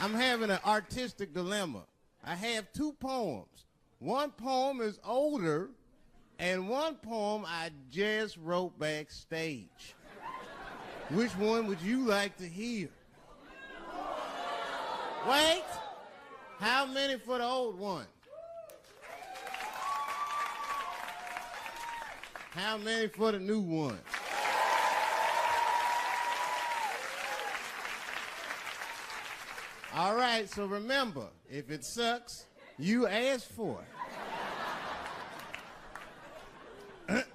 I'm having an artistic dilemma. I have two poems. One poem is older, and one poem I just wrote backstage. Which one would you like to hear? Wait! How many for the old one? How many for the new one? All right, so remember, if it sucks, you ask for it.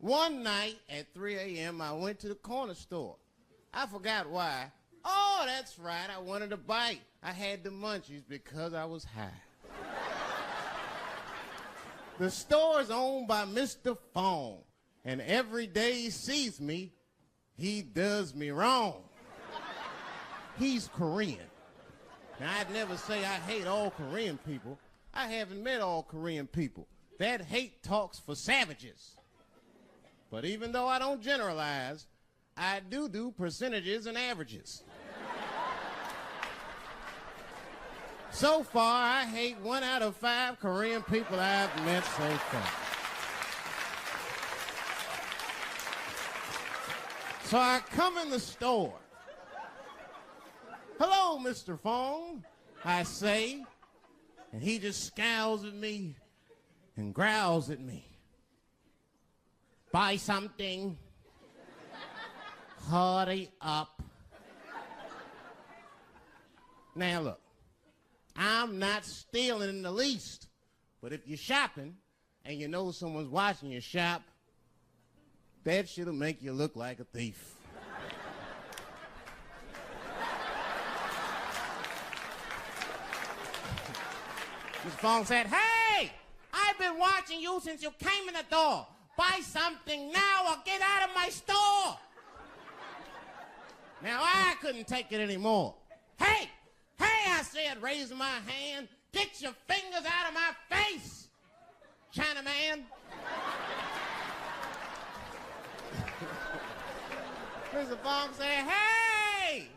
One night at 3 a.m., I went to the corner store. I forgot why. Oh, that's right, I wanted a bite. I had the munchies because I was high. The store is owned by Mr. Fong, and every day he sees me, he does me wrong. He's Korean. Now, I'd never say I hate all Korean people. I haven't met all Korean people. That hate talks for savages. But even though I don't generalize, I do percentages and averages. So far, I hate 1 out of 5 Korean people I've met so far. So I come in the store. Hello, Mr. Fong, I say, and he just scowls at me and growls at me. Buy something. Hurry up. Now look, I'm not stealing in the least, but if you're shopping and you know someone's watching you shop, that shit'll make you look like a thief. Mr. Fong said, hey, I've been watching you since you came in the door. Buy something now or get out of my store. Now, I couldn't take it anymore. Hey, I said, raising my hand, get your fingers out of my face, Chinaman. Mr. Fong said, hey,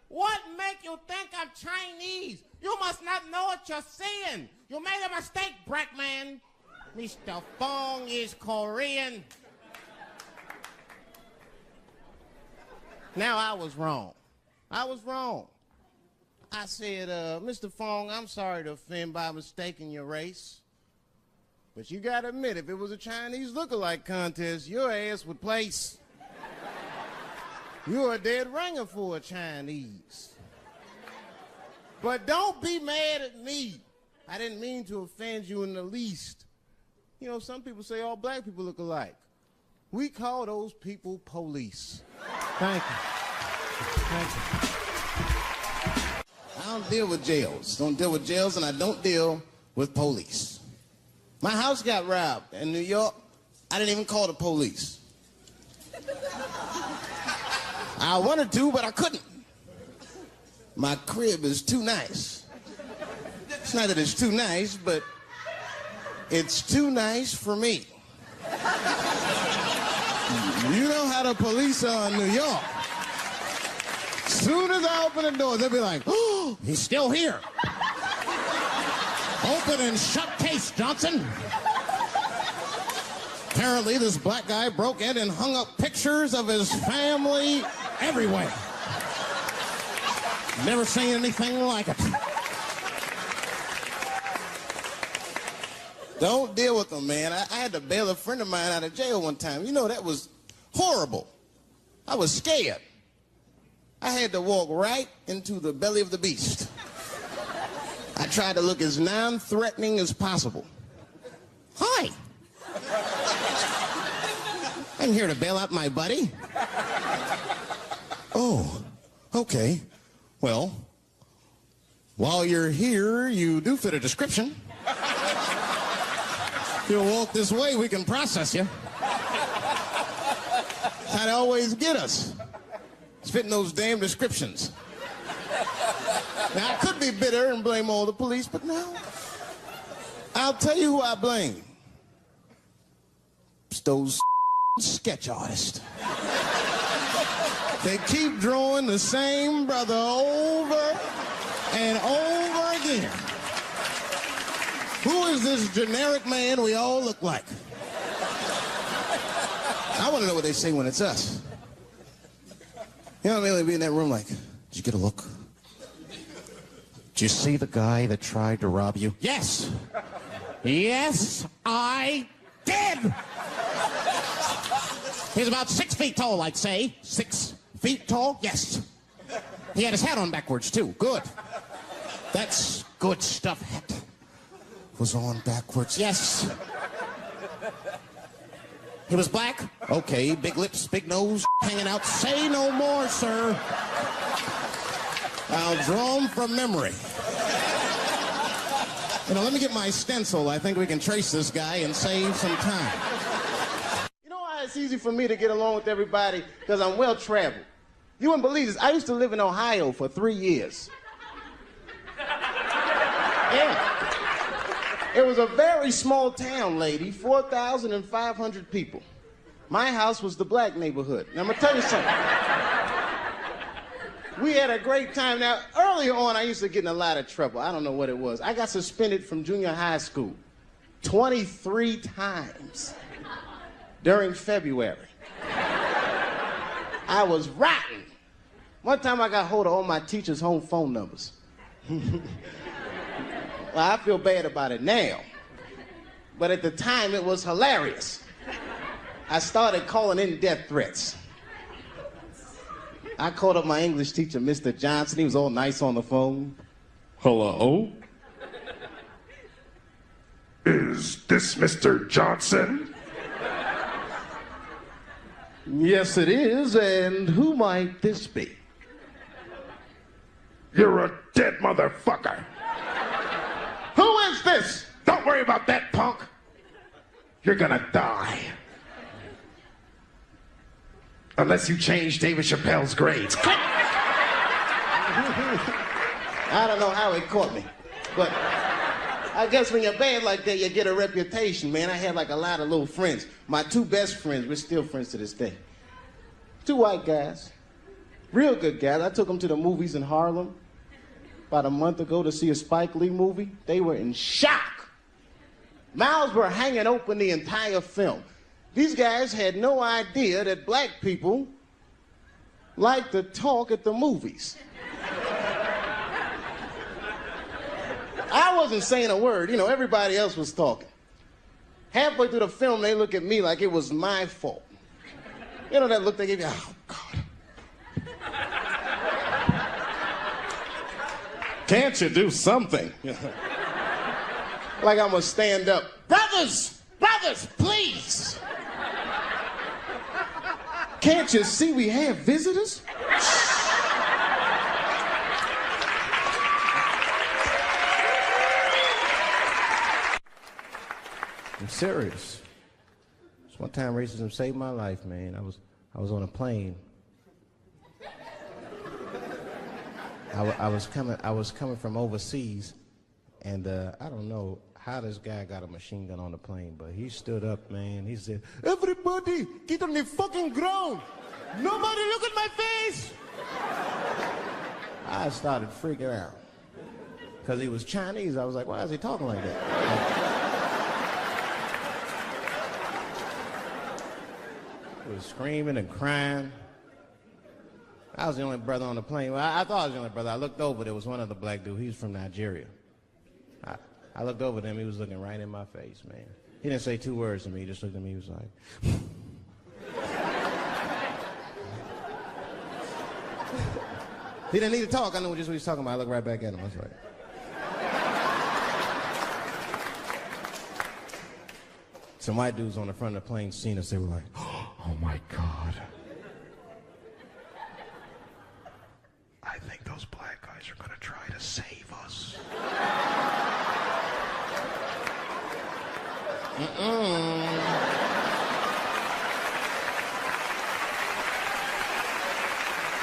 what make you think I'm Chinese? You must not know what you're saying. You made a mistake, Brackman. Mr. Fong is Korean. Now, I was wrong. I said, Mr. Fong, I'm sorry to offend by mistaking your race. But you gotta admit, if it was a Chinese look-alike contest, your ass would place. You're a dead ringer for a Chinese. But don't be mad at me. I didn't mean to offend you in the least. You know, some people say all black people look alike. We call those people police. Thank you. I don't deal with jails. Don't deal with jails, and I don't deal with police. My house got robbed in New York. I didn't even call the police. I wanted to, but I couldn't. My crib is too nice. It's not that it's too nice, but it's too nice for me. You know how the police are in New York. Soon as I open the door, they'll be like, oh, he's still here. Open and shut case, Johnson. Apparently, this black guy broke in and hung up pictures of his family everywhere. Never seen anything like it. Don't deal with them, man. I had to bail a friend of mine out of jail one time. You know, that was horrible. I was scared. I had to walk right into the belly of the beast. I tried to look as non-threatening as possible. Hi. I'm here to bail out my buddy. Oh, okay. Well, while you're here, you do fit a description. If you'll walk this way, we can process you. That'd always get us. It's fitting those damn descriptions. Now, I could be bitter and blame all the police, but no. I'll tell you who I blame. It's those sketch artists. They keep drawing the same brother over and over again. Who is this generic man we all look like? I want to know what they say when it's us. You know what I mean? They'd be in that room like, did you get a look? Did you see the guy that tried to rob you? Yes. Yes, I did. He's about 6 feet tall, I'd say. 6 feet tall? Yes. He had his hat on backwards, too. Good. That's good stuff. Hat was on backwards. Yes. He was black? Okay, big lips, big nose, hanging out. Say no more, sir. I'll draw him from memory. You know, let me get my stencil. I think we can trace this guy and save some time. You know why it's easy for me to get along with everybody? Because I'm well-traveled. You wouldn't believe this. I used to live in Ohio for 3 years. Yeah. It was a very small town, lady, 4,500 people. My house was the black neighborhood. Now, I'm going to tell you something. We had a great time. Now, earlier on, I used to get in a lot of trouble. I don't know what it was. I got suspended from junior high school 23 times during February. I was rotten. One time, I got hold of all my teachers' home phone numbers. Well, I feel bad about it now. But at the time, it was hilarious. I started calling in death threats. I called up my English teacher, Mr. Johnson. He was all nice on the phone. Hello? Is this Mr. Johnson? Yes, it is. And who might this be? You're a dead motherfucker. Who is this? Don't worry about that, punk. You're gonna die. Unless you change David Chappelle's grades. I don't know how it caught me, but I guess when you're bad like that, you get a reputation, man. I had like a lot of little friends. My 2 best friends, we're still friends to this day. 2 white guys, real good guys. I took them to the movies in Harlem about a month ago to see a Spike Lee movie. They were in shock. Mouths were hanging open the entire film. These guys had no idea that black people like to talk at the movies. I wasn't saying a word. You know, everybody else was talking. Halfway through the film, they look at me like it was my fault. You know that look they give you? Oh, God. Can't you do something? Like I'm gonna stand up. Brothers, please. Can't you see we have visitors? I'm serious. This one time racism saved my life, man. I was on a plane. I was coming from overseas, and I don't know how this guy got a machine gun on the plane, but he stood up, man. He said, "Everybody, get on the fucking ground. Nobody look at my face." I started freaking out. Because he was Chinese, I was like, why is he talking like that? He was screaming and crying. I was the only brother on the plane. Well, I thought I was the only brother. I looked over, there was one other black dude. He was from Nigeria. I looked over at him, he was looking right in my face, man. He didn't say 2 words to me, he just looked at me, he was like... He didn't need to talk, I knew just what he was talking about. I looked right back at him, I was like... Some white dudes on the front of the plane seen us, they were like, oh my God. I think those black guys are gonna try to save us.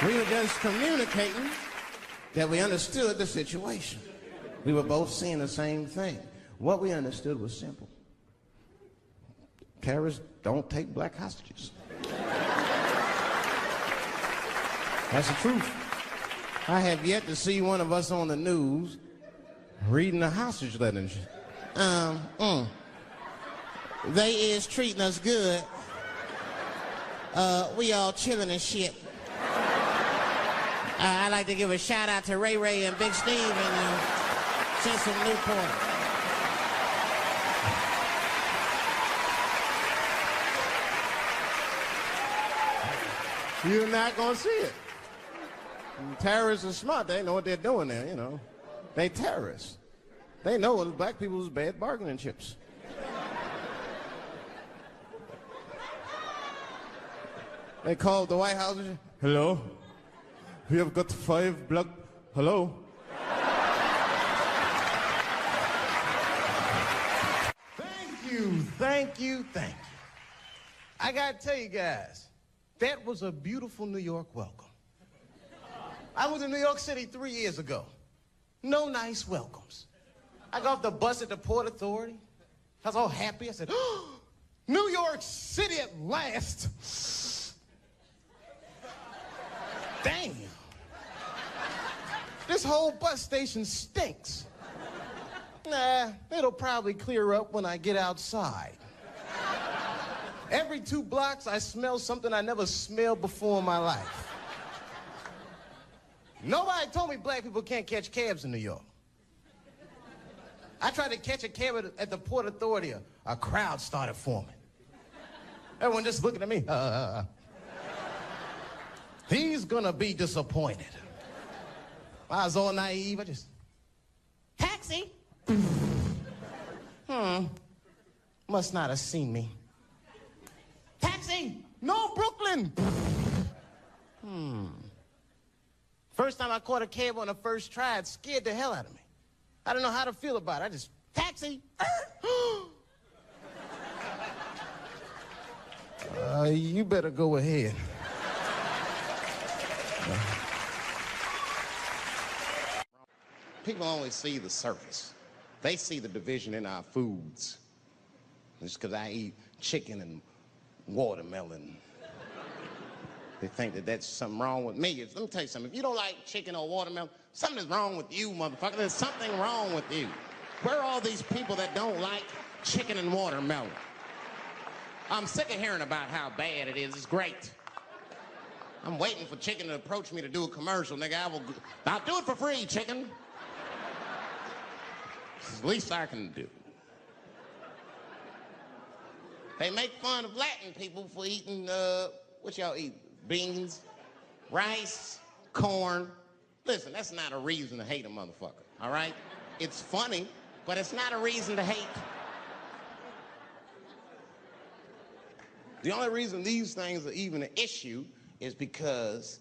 We were just communicating that we understood the situation. We were both seeing the same thing. What we understood was simple. Terrorists don't take black hostages. That's the truth. I have yet to see one of us on the news reading a hostage letter and shit. They is treating us good. We all chilling and shit. I'd like to give a shout out to Ray Ray and Big Steve and Jensen Newport. You're not gonna see it. Terrorists are smart. They know what they're doing there, you know. They terrorists. They know black people's bad bargaining chips. They called the White House and said, hello? We have got 5 black... Hello? Thank you, thank you, thank you. I gotta tell you guys, that was a beautiful New York welcome. I was in New York City 3 years ago. No nice welcomes. I got off the bus at the Port Authority. I was all happy. I said, oh, New York City at last. Damn. This whole bus station stinks. Nah, it'll probably clear up when I get outside. Every 2 blocks, I smell something I never smelled before in my life. Nobody told me black people can't catch cabs in New York. I tried to catch a cab at the Port Authority. A crowd started forming. Everyone just looking at me. He's gonna be disappointed. I was all naive. I just, taxi. Must not have seen me. Taxi. No, Brooklyn. First time I caught a cab on the first try, it scared the hell out of me. I don't know how to feel about it. I just, taxi. You better go ahead. People only see the surface. They see the division in our foods. Just because I eat chicken and watermelon, they think that that's something wrong with me. Let me tell you something. If you don't like chicken or watermelon, something is wrong with you, motherfucker. There's something wrong with you. Where are all these people that don't like chicken and watermelon? I'm sick of hearing about how bad it is. It's great. I'm waiting for chicken to approach me to do a commercial, nigga. I'll do it for free, chicken. It's the least I can do. They make fun of Latin people for eating, what y'all eat? Beans, rice, corn. Listen, that's not a reason to hate a motherfucker, all right? It's funny, but it's not a reason to hate. The only reason these things are even an issue is because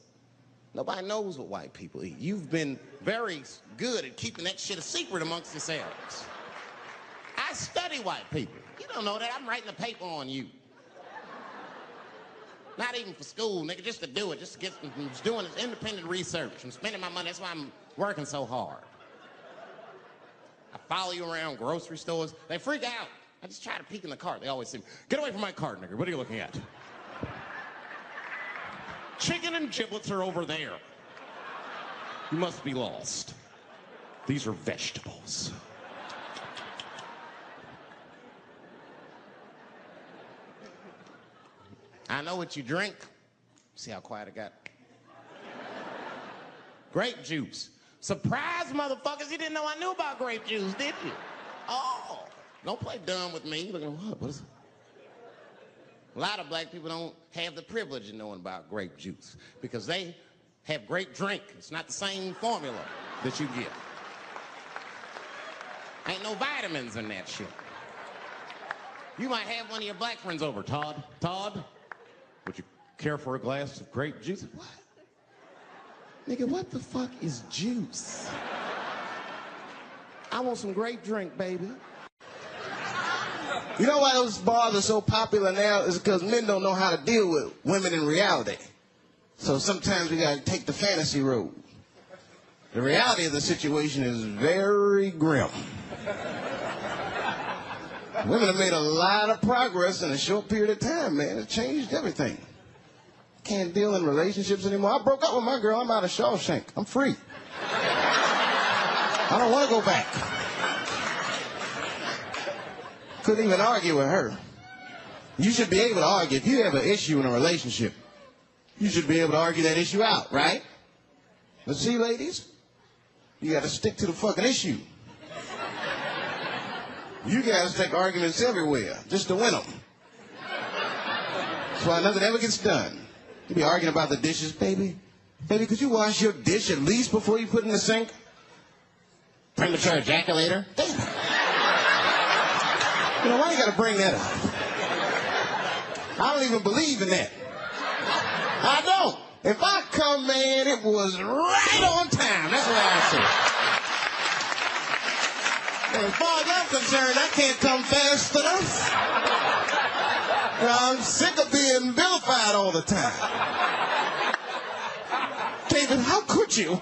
nobody knows what white people eat. You've been very good at keeping that shit a secret amongst yourselves. I study white people. You don't know that. I'm writing a paper on you. Not even for school, nigga, just to do it, just to get, I'm just doing this independent research. I'm spending my money, that's why I'm working so hard. I follow you around grocery stores. They freak out. I just try to peek in the cart. They always say, get away from my cart, nigga. What are you looking at? Chicken and giblets are over there. You must be lost. These are vegetables. I know what you drink. See how quiet I got? Grape juice. Surprise, motherfuckers, you didn't know I knew about grape juice, did you? Oh, don't play dumb with me. Look at what is it? A lot of black people don't have the privilege of knowing about grape juice because they have grape drink. It's not the same formula that you get. Ain't no vitamins in that shit. You might have one of your black friends over. Todd, would you care for a glass of grape juice? What? Nigga, what the fuck is juice? I want some grape drink, baby. You know why those bars are so popular now? Is because men don't know how to deal with women in reality. So sometimes we gotta take the fantasy road. The reality of the situation is very grim. Women have made a lot of progress in a short period of time, man. It changed everything. can't deal in relationships anymore. I broke up with my girl. I'm out of Shawshank. I'm free. I don't want to go back. Couldn't even argue with her. You should be able to argue. If you have an issue in a relationship, you should be able to argue that issue out, right? But see, ladies, you got to stick to the fucking issue. You guys take arguments everywhere just to win them. That's why nothing ever gets done. You be arguing about the dishes, baby. Baby, could you wash your dish at least before you put it in the sink? Premature ejaculator? Damn. You know, why you gotta bring that up? I don't even believe in that. I don't. If I come, man, it was right on time. That's what I say. And as far as I'm concerned, I can't come fast enough. I'm sick of being vilified all the time. David, how could you?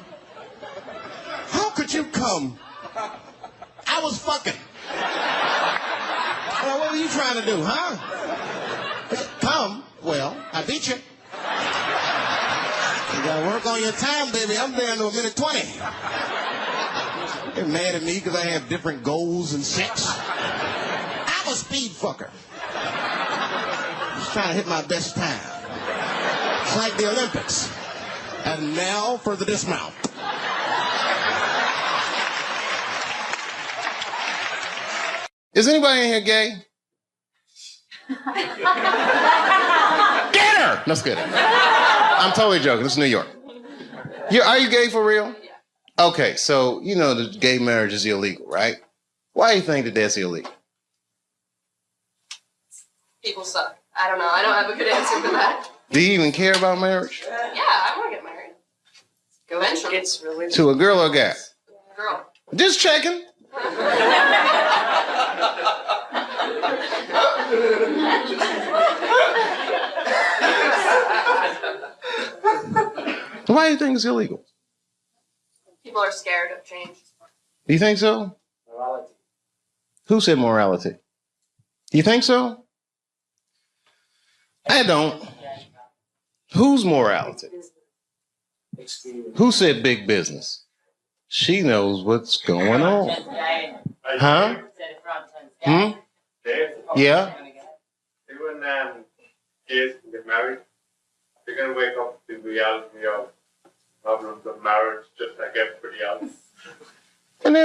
How could you come? I was fucking. Well, what were you trying to do, huh? Come? Well, I beat you. You gotta work on your time, baby. I'm down to a minute 20. They're mad at me because I have different goals and sex. I'm a speed fucker. Just trying to hit my best time. It's like the Olympics. And now for the dismount. Is anybody in here gay? Get her! No, it's good. I'm totally joking. This is New York. Are you gay for real? Okay, so you know the gay marriage is illegal, right? Why do you think that that's illegal? People suck. I don't know. I don't have a good answer for that. Do you even care about marriage? Yeah, I want to get married. Eventually. It's really to a girl or a guy? Girl. Just checking. Why do you think it's illegal? People are scared of change. Do you think so? Morality. Who said morality? Do you think so? I don't. Whose morality? Who said big business? She knows what's going on. Huh? Hmm? Yeah? Even gays can get married. They're going to wake up to the reality of problems of marriage just like everybody else. And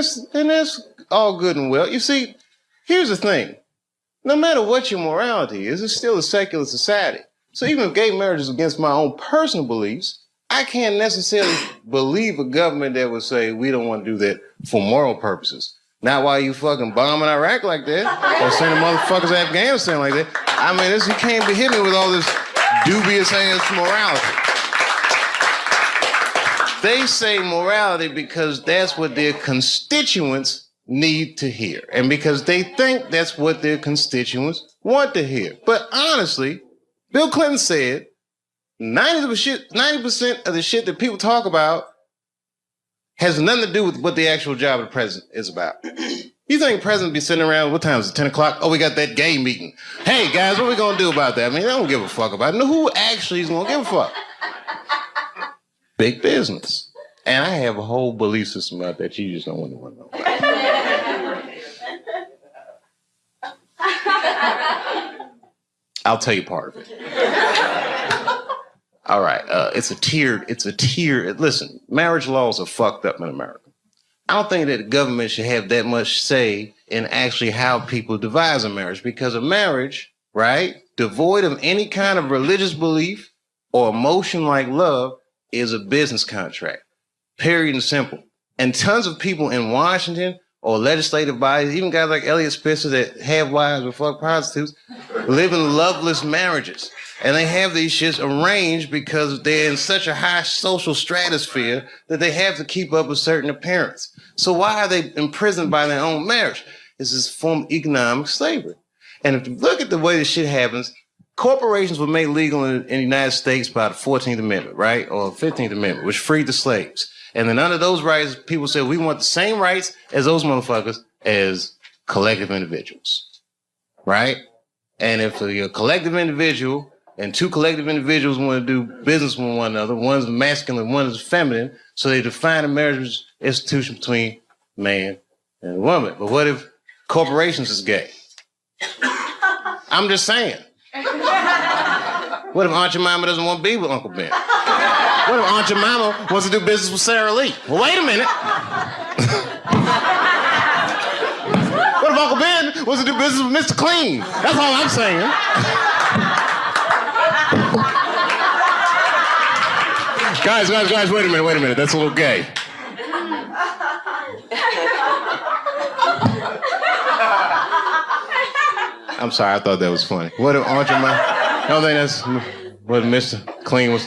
that's all good and well. You see, here's the thing. No matter what your morality is, it's still a secular society. So even if gay marriage is against my own personal beliefs, I can't necessarily believe a government that would say we don't want to do that for moral purposes. Not while you fucking bombing Iraq like that, or sending motherfuckers to Afghanistan like that. I mean, you can't be hitting me with all this dubious ass morality. They say morality because that's what their constituents need to hear, and because they think that's what their constituents want to hear. But honestly, Bill Clinton said 90% of the shit that people talk about has nothing to do with what the actual job of the president is about. You think the president be sitting around, what time is it, 10 o'clock? Oh, we got that gay meeting. Hey, guys, what are we going to do about that? I mean, they don't give a fuck about it. No, who actually is going to give a fuck? Big business. And I have a whole belief system about that you just don't want to know about. I'll tell you part of it. All right, it's a tiered, listen, marriage laws are fucked up in America. I don't think that the government should have that much say in actually how people devise a marriage, because a marriage, right, devoid of any kind of religious belief or emotion like love is a business contract, period and simple. And tons of people in Washington or legislative bodies, even guys like Elliot Spitzer that have wives or fuck prostitutes, live in loveless marriages. And they have these shits arranged because they're in such a high social stratosphere that they have to keep up a certain appearance. So why are they imprisoned by their own marriage? It's this form of economic slavery. And if you look at the way this shit happens, corporations were made legal in the United States by the 14th Amendment, right? Or 15th Amendment, which freed the slaves. And then under those rights, people said, we want the same rights as those motherfuckers as collective individuals, right? And if you're a collective individual and two collective individuals want to do business with one another. One's masculine, one is feminine. So they define a marriage institution between man and woman. But what if corporations is gay? I'm just saying. What if Aunt Jemima doesn't want to be with Uncle Ben? What if Aunt Jemima wants to do business with Sarah Lee? Well, wait a minute. What if Uncle Ben wants to do business with Mr. Clean? That's all I'm saying. Guys, wait a minute. That's a little gay. I'm sorry, I thought that was funny. What if Aunt Jemima? I don't think that's what Mr. Clean was.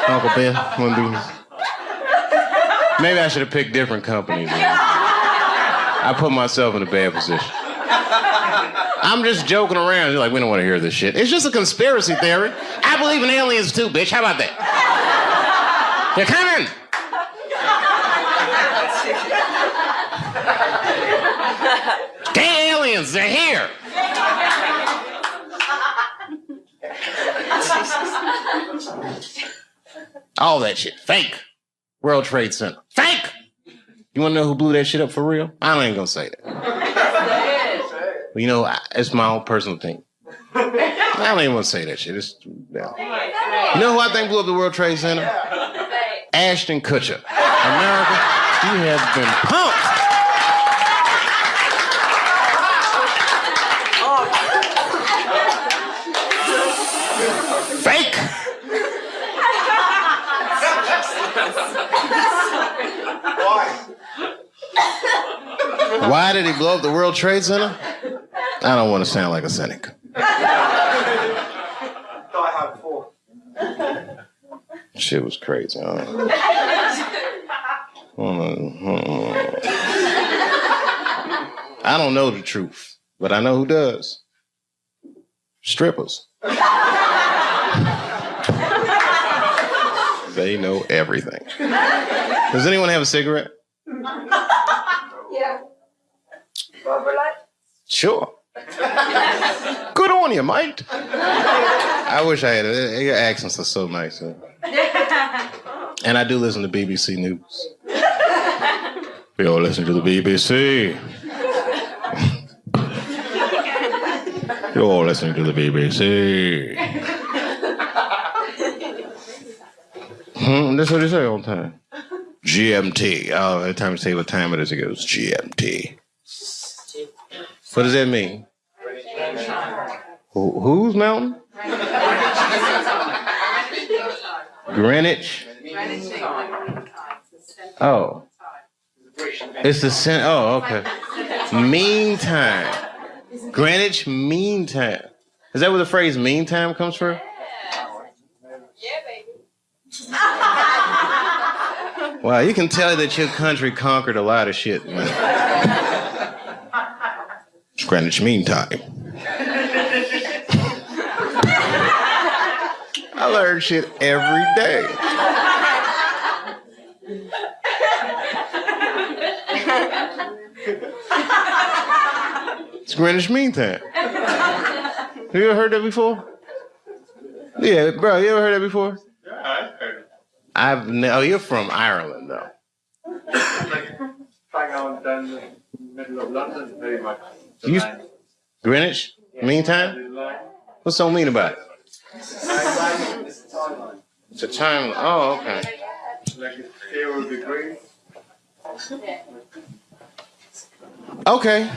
Uncle Ben want to do. Maybe I should have picked different companies. I put myself in a bad position. I'm just joking around. You're like, we don't want to hear this shit. It's just a conspiracy theory. I believe in aliens too, bitch. How about that? They're coming. Gay aliens, they're here. All that shit, fake. World Trade Center, fake. You want to know who blew that shit up for real? I ain't gonna say that. You know, it's my own personal thing. I don't even want to say that shit. Yeah. You know who I think blew up the World Trade Center? Ashton Kutcher. America, you have been punked. Fake. Why did he blow up the World Trade Center? I don't want to sound like a cynic. Shit was crazy. I don't know the truth, but I know who does. Strippers. They know everything. Does anyone have a cigarette? Yeah. Sure. Good on you, mate. I wish I had it. Your accents are so nice. And I do listen to BBC News. We all listen to the BBC. You're all listening to the BBC. That's what they say all the time. GMT. Oh, every time you say what time it is, it goes GMT. What does that mean? Whose mountain? Greenwich? Oh. It's the center. Oh, okay. Meantime. Greenwich Mean Time. Is that where the phrase mean time comes from? Yeah, baby. Wow, you can tell that your country conquered a lot of shit, man. It's Greenwich Mean Time. I learn shit every day. It's Greenwich Mean Time. Have you ever heard that before? Yeah, bro, you ever heard that before? Yeah, I've heard it. Oh, you're from Ireland, though. Hang on down the middle of London, very much. Greenwich Mean Time? What's so mean about it? It's a time. Oh, okay. Like it's 0 degrees. Okay.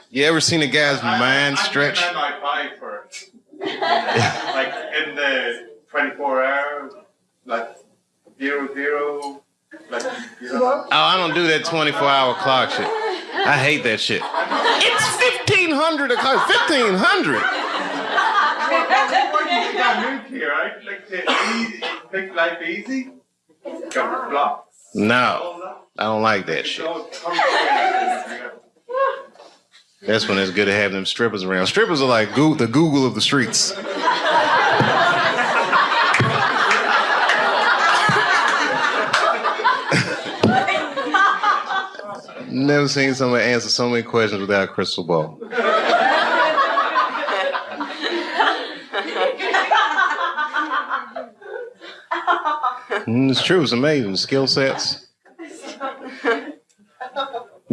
You ever seen a guy's mind stretch? I might buy for it. Like in the 24 hours, like 00, like, you know. Oh, I don't do that 24-hour clock shit. I hate that shit. It's 1500 o'clock. 1500. You got moved here, right? Like to make life easy. Got the blocks. No, I don't like that shit. That's when it's good to have them strippers around. Strippers are like the Google of the streets. Never seen somebody answer so many questions without a crystal ball. It's true, it's amazing. Skill sets.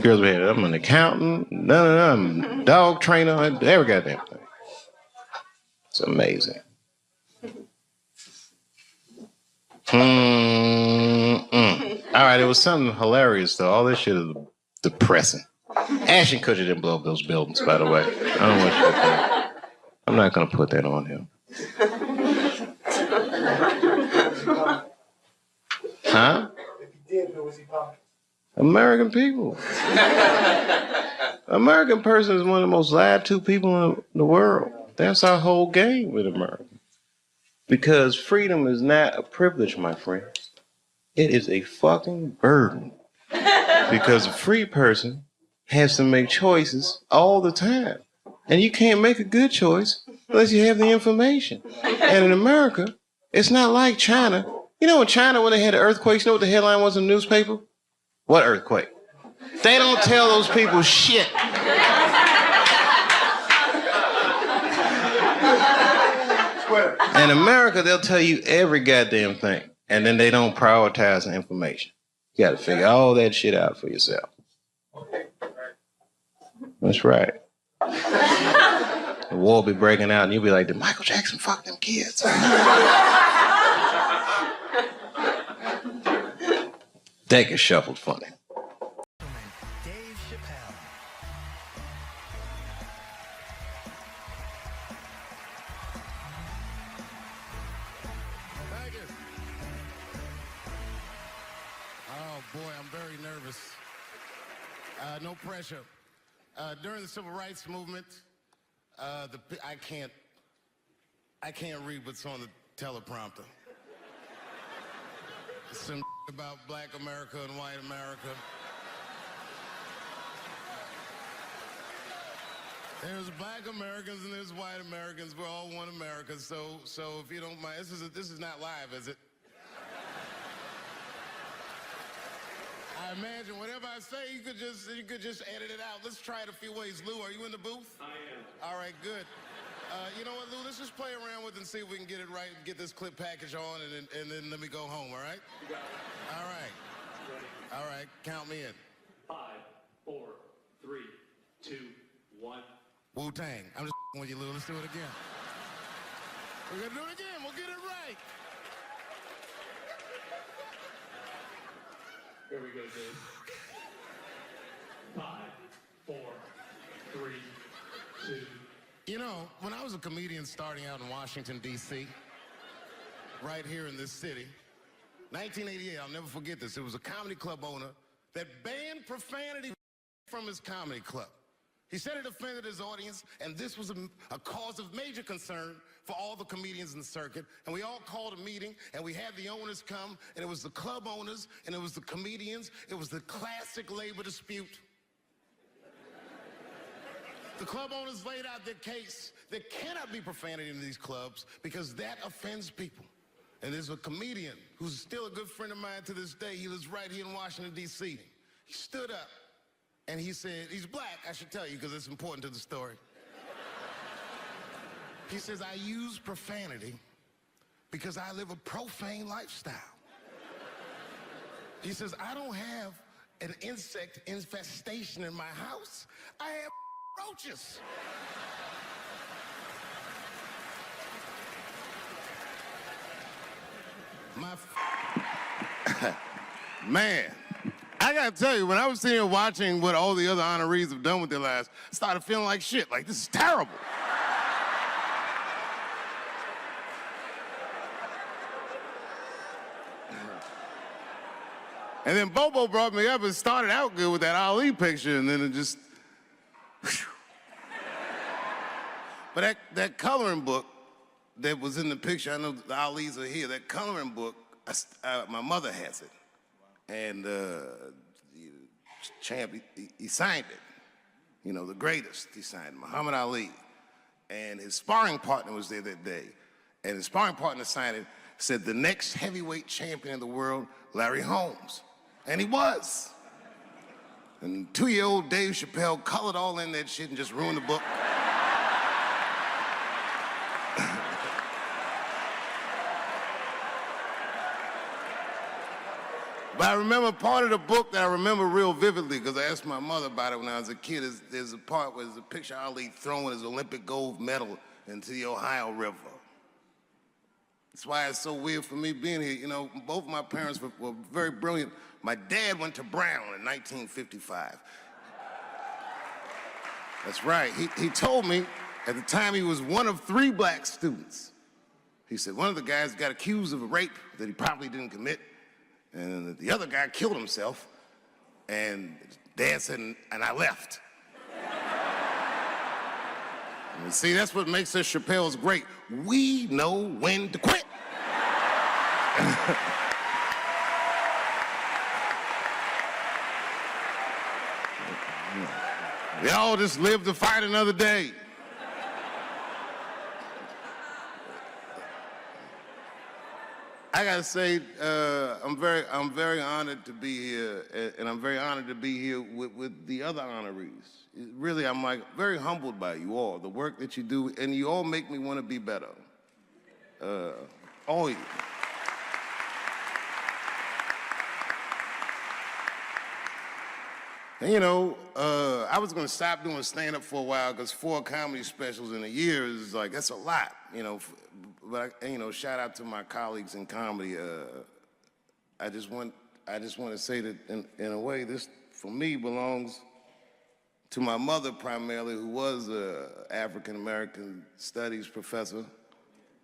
Girls be I'm an accountant, I'm a dog trainer, every goddamn thing. It's amazing. All right, it was something hilarious though. All this shit is depressing. Ashton Kutcher didn't blow up those buildings, by the way. I don't want you to think. I'm not gonna put that on him. Huh? If he did, who was he pumping? American people. American person is one of the most lied to people in the world. That's our whole game with America. Because freedom is not a privilege, my friend. It is a fucking burden. Because a free person has to make choices all the time. And you can't make a good choice unless you have the information. And in America, it's not like China. You know in China when they had the earthquakes, you know what the headline was in the newspaper? What earthquake? They don't tell those people shit. In America, they'll tell you every goddamn thing, and then they don't prioritize the information. You got to figure all that shit out for yourself. That's right. The war will be breaking out, and you'll be like, did Michael Jackson fuck them kids? That gets shuffled funny. Dave Chappelle. Thank you. Oh boy, I'm very nervous. No pressure. During the Civil Rights Movement, I can't read what's on the teleprompter. Some about black America and white America. There's black Americans and there's white Americans. We're all one America. So if you don't mind, this is not live, is it? I imagine whatever I say, you could just edit it out. Let's try it a few ways. Lou, are you in the booth? I am. All right, good. You know what, Lou? Let's just play around with it and see if we can get it right and get this clip package on, and then let me go home. All right? You got it. All right. Ready? All right. Count me in. 5, 4, 3, 2, 1. Wu-Tang. I'm just with you, Lou. Let's do it again. We're gonna do it again. We'll get it right. Here we go, Dave. 5, 4, 3, 2. You know, when I was a comedian starting out in Washington, D.C., right here in this city, 1988, I'll never forget this. It was a comedy club owner that banned profanity from his comedy club. He said it offended his audience, and this was a cause of major concern for all the comedians in the circuit. And we all called a meeting, and we had the owners come, and it was the club owners, and it was the comedians. It was the classic labor dispute. The club owners laid out their case. There cannot be profanity in these clubs because that offends people. And there's a comedian who's still a good friend of mine to this day. He lives right here in Washington, D.C. He stood up and he said, he's black, I should tell you because it's important to the story. He says, I use profanity because I live a profane lifestyle. He says, I don't have an insect infestation in my house. I have roaches. Man, I gotta tell you, when I was sitting here watching what all the other honorees have done with their lives, I started feeling like shit. Like, this is terrible. And then Bobo brought me up and started out good with that Ali picture, and then it just... But that coloring book that was in the picture, I know the Ali's are here, that coloring book, my mother has it. And Champ, he signed it. You know, the greatest, he signed it, Muhammad Ali. And his sparring partner was there that day. And his sparring partner signed it, said the next heavyweight champion of the world, Larry Holmes. And he was. And 2-year-old Dave Chappelle colored all in that shit and just ruined the book. But I remember part of the book that I remember real vividly, because I asked my mother about it when I was a kid. There's a part where there's a picture of Ali throwing his Olympic gold medal into the Ohio River. That's why it's so weird for me being here. You know, both my parents were very brilliant. My dad went to Brown in 1955. That's right. He told me at the time he was one of 3 black students. He said one of the guys got accused of a rape that he probably didn't commit, and the other guy killed himself, and Dad said, and I left. And see, that's what makes us Chappelle's great. We know when to quit. We all just live to fight another day. I gotta say, I'm very honored to be here, and I'm very honored to be here with the other honorees. Really, I'm like very humbled by you all, the work that you do, and you all make me want to be better. All of you. And you know, I was gonna stop doing stand-up for a while because 4 comedy specials in a year is like, that's a lot, you know. But you know, shout out to my colleagues in comedy. I just want to say that in a way, this for me belongs to my mother primarily, who was an African American studies professor,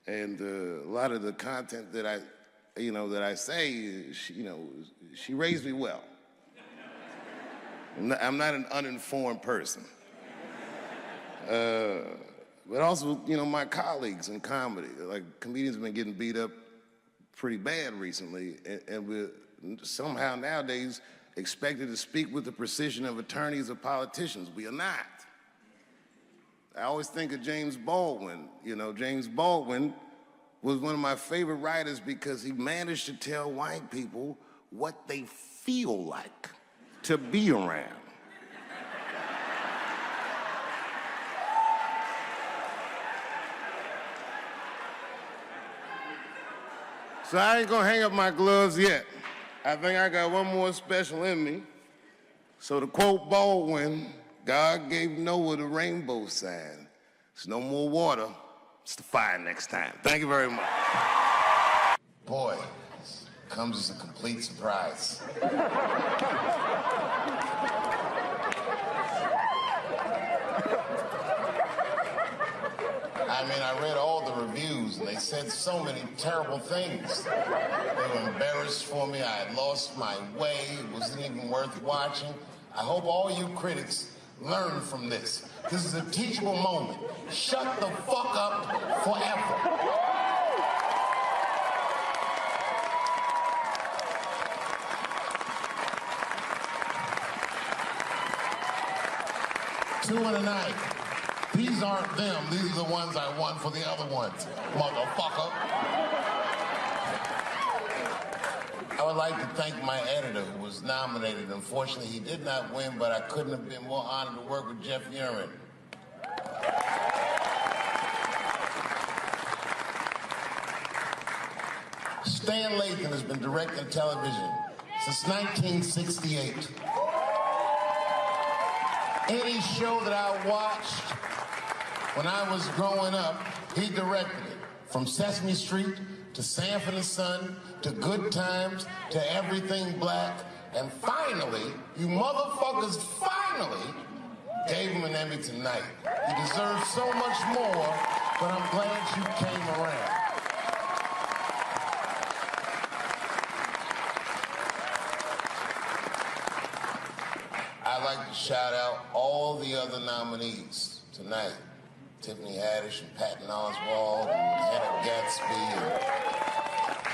and a lot of the content that I say, she raised me well. I'm not an uninformed person. But also, you know, my colleagues in comedy, like comedians have been getting beat up pretty bad recently, and we're somehow nowadays expected to speak with the precision of attorneys or politicians. We are not. I always think of James Baldwin. You know, James Baldwin was one of my favorite writers because he managed to tell white people what they feel like to be around. So I ain't gonna hang up my gloves yet. I think I got one more special in me. So to quote Baldwin, God gave Noah the rainbow sign. It's no more water, it's the fire next time. Thank you very much. Boy, this comes as a complete surprise. I mean, I read all the reviews, and they said so many terrible things. They were embarrassed for me. I had lost my way. It wasn't even worth watching. I hope all you critics learn from this. This is a teachable moment. Shut the fuck up forever. Two in a night. These aren't them. These are the ones I won for the other ones, motherfucker. I would like to thank my editor who was nominated. Unfortunately, he did not win, but I couldn't have been more honored to work with Jeff Urin. Stan Lathan has been directing television since 1968. Any show that I watched when I was growing up, he directed it. From Sesame Street to Sanford and Son to Good Times to Everything Black. And finally, you motherfuckers finally gave him an Emmy tonight. He deserves so much more, but I'm glad you came around. I'd like to shout out all the other nominees tonight. Tiffany Haddish and Patton Oswalt and Hedda Gatsby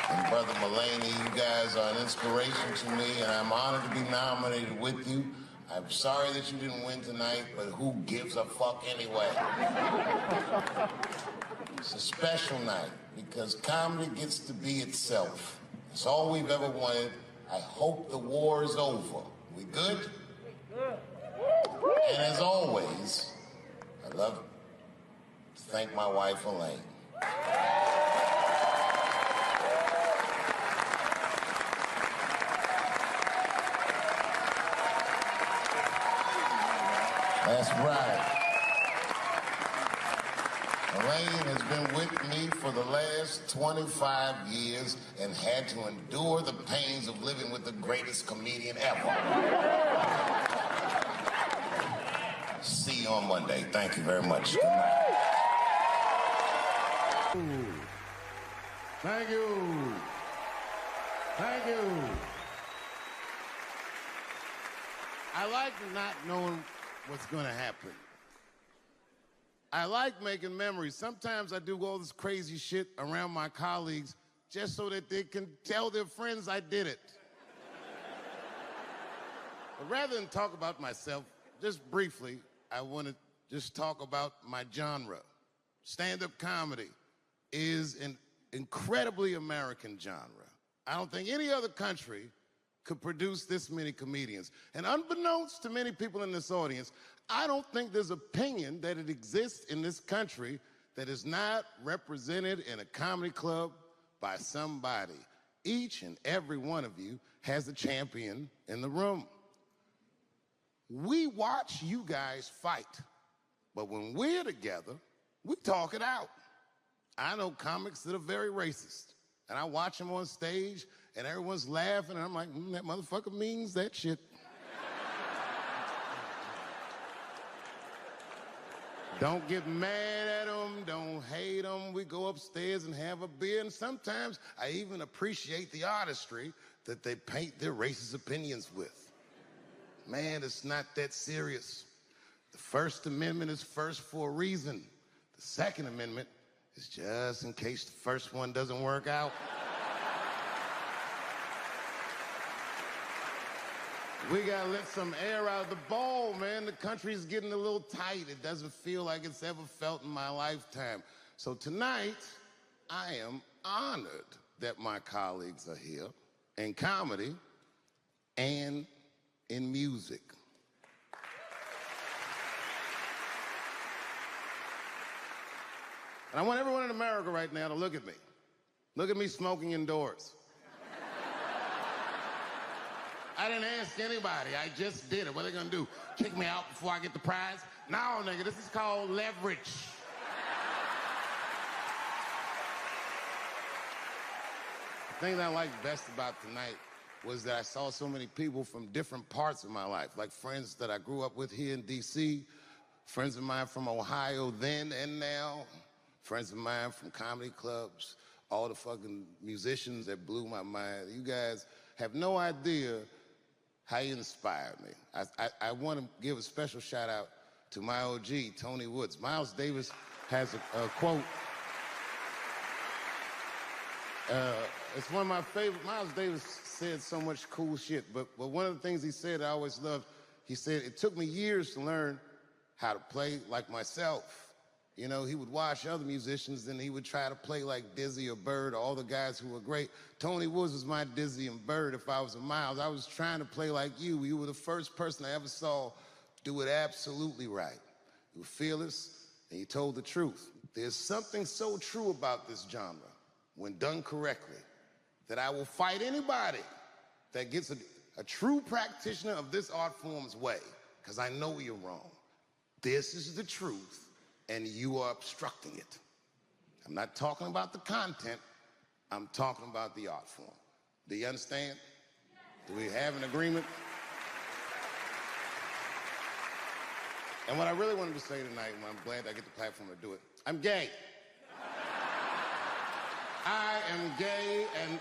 and Brother Mulaney. You guys are an inspiration to me, and I'm honored to be nominated with you. I'm sorry that you didn't win tonight, but who gives a fuck anyway? It's a special night because comedy gets to be itself. It's all we've ever wanted. I hope the war is over. We good? And as always, I love to thank my wife, Elaine. That's right. Elaine has been with me for the last 25 years and had to endure the pains of living with the greatest comedian ever. See you on Monday. Thank you very much. Good night. Thank you. Thank you. I like not knowing what's going to happen. I like making memories. Sometimes I do all this crazy shit around my colleagues just so that they can tell their friends I did it. But rather than talk about myself, just briefly, I want to just talk about my genre. Stand-up comedy is an incredibly American genre. I don't think any other country could produce this many comedians. And unbeknownst to many people in this audience, I don't think there's opinion that it exists in this country that is not represented in a comedy club by somebody. Each and every one of you has a champion in the room. We watch you guys fight, but when we're together, we talk it out. I know comics that are very racist, and I watch them on stage, and everyone's laughing, and I'm like, that motherfucker means that shit. Don't get mad at them, don't hate them. We go upstairs and have a beer, and sometimes I even appreciate the artistry that they paint their racist opinions with. Man, it's not that serious. The First Amendment is first for a reason. The Second Amendment is just in case the first one doesn't work out. We gotta let some air out of the ball, man. The country's getting a little tight. It doesn't feel like it's ever felt in my lifetime. So tonight, I am honored that my colleagues are here in comedy and in music. And I want everyone in America right now to look at me. Look at me smoking indoors. I didn't ask anybody, I just did it. What are they gonna do? Kick me out before I get the prize? No, nigga, this is called leverage. The thing that I liked best about tonight was that I saw so many people from different parts of my life, like friends that I grew up with here in DC, friends of mine from Ohio then and now, friends of mine from comedy clubs, all the fucking musicians that blew my mind. You guys have no idea how you inspired me. I want to give a special shout out to my OG, Tony Woods. Miles Davis has a quote. It's one of my favorite. Miles Davis said so much cool shit, but one of the things he said I always loved, he said, it took me years to learn how to play like myself. You know, he would watch other musicians and he would try to play like Dizzy or Bird, or all the guys who were great. Tony Woods was my Dizzy and Bird if I was a Miles. I was trying to play like you. You were the first person I ever saw do it absolutely right. You were fearless and you told the truth. There's something so true about this genre, when done correctly, that I will fight anybody that gets a true practitioner of this art form's way, because I know you're wrong. This is the truth, and you are obstructing it. I'm not talking about the content, I'm talking about the art form. Do you understand? Do we have an agreement? And what I really wanted to say tonight, and I'm glad I get the platform to do it, I'm gay. I am gay, and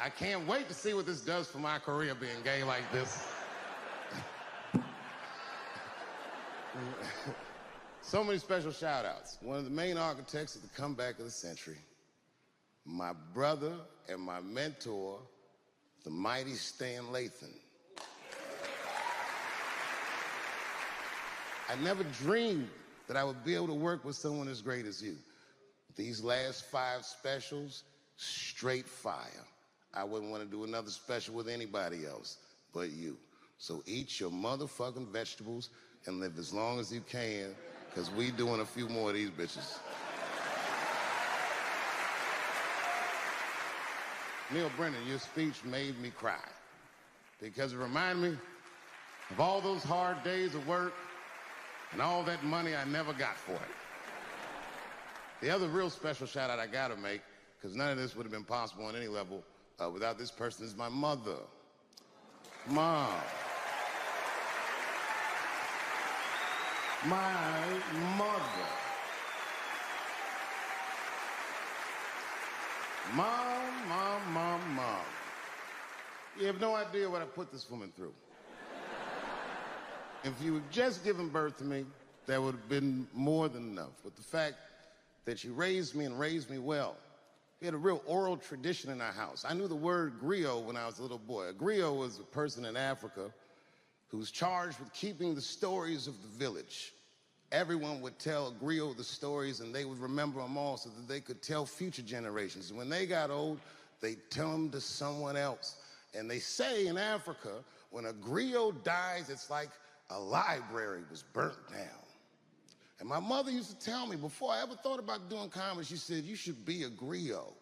I can't wait to see what this does for my career, being gay like this. So many special shout outs. One of the main architects of the comeback of the century, my brother and my mentor, the mighty Stan Lathan. I never dreamed that I would be able to work with someone as great as you. These last 5 specials, straight fire. I wouldn't want to do another special with anybody else but you. So eat your motherfucking vegetables and live as long as you can, because we doing a few more of these bitches. Neil Brennan, your speech made me cry because it reminded me of all those hard days of work and all that money I never got for it. The other real special shout out I gotta make, because none of this would have been possible on any level without this person, is my mother. Mom. My mother. Mom. You have no idea what I put this woman through. If you had just given birth to me, that would have been more than enough. But the fact that she raised me and raised me well, we had a real oral tradition in our house. I knew the word griot when I was a little boy. A griot was a person in Africa who was charged with keeping the stories of the village. Everyone would tell a griot the stories, and they would remember them all so that they could tell future generations. And when they got old, they'd tell them to someone else. And they say in Africa, when a griot dies, it's like a library was burnt down. And my mother used to tell me, before I ever thought about doing comedy, she said, you should be a griot.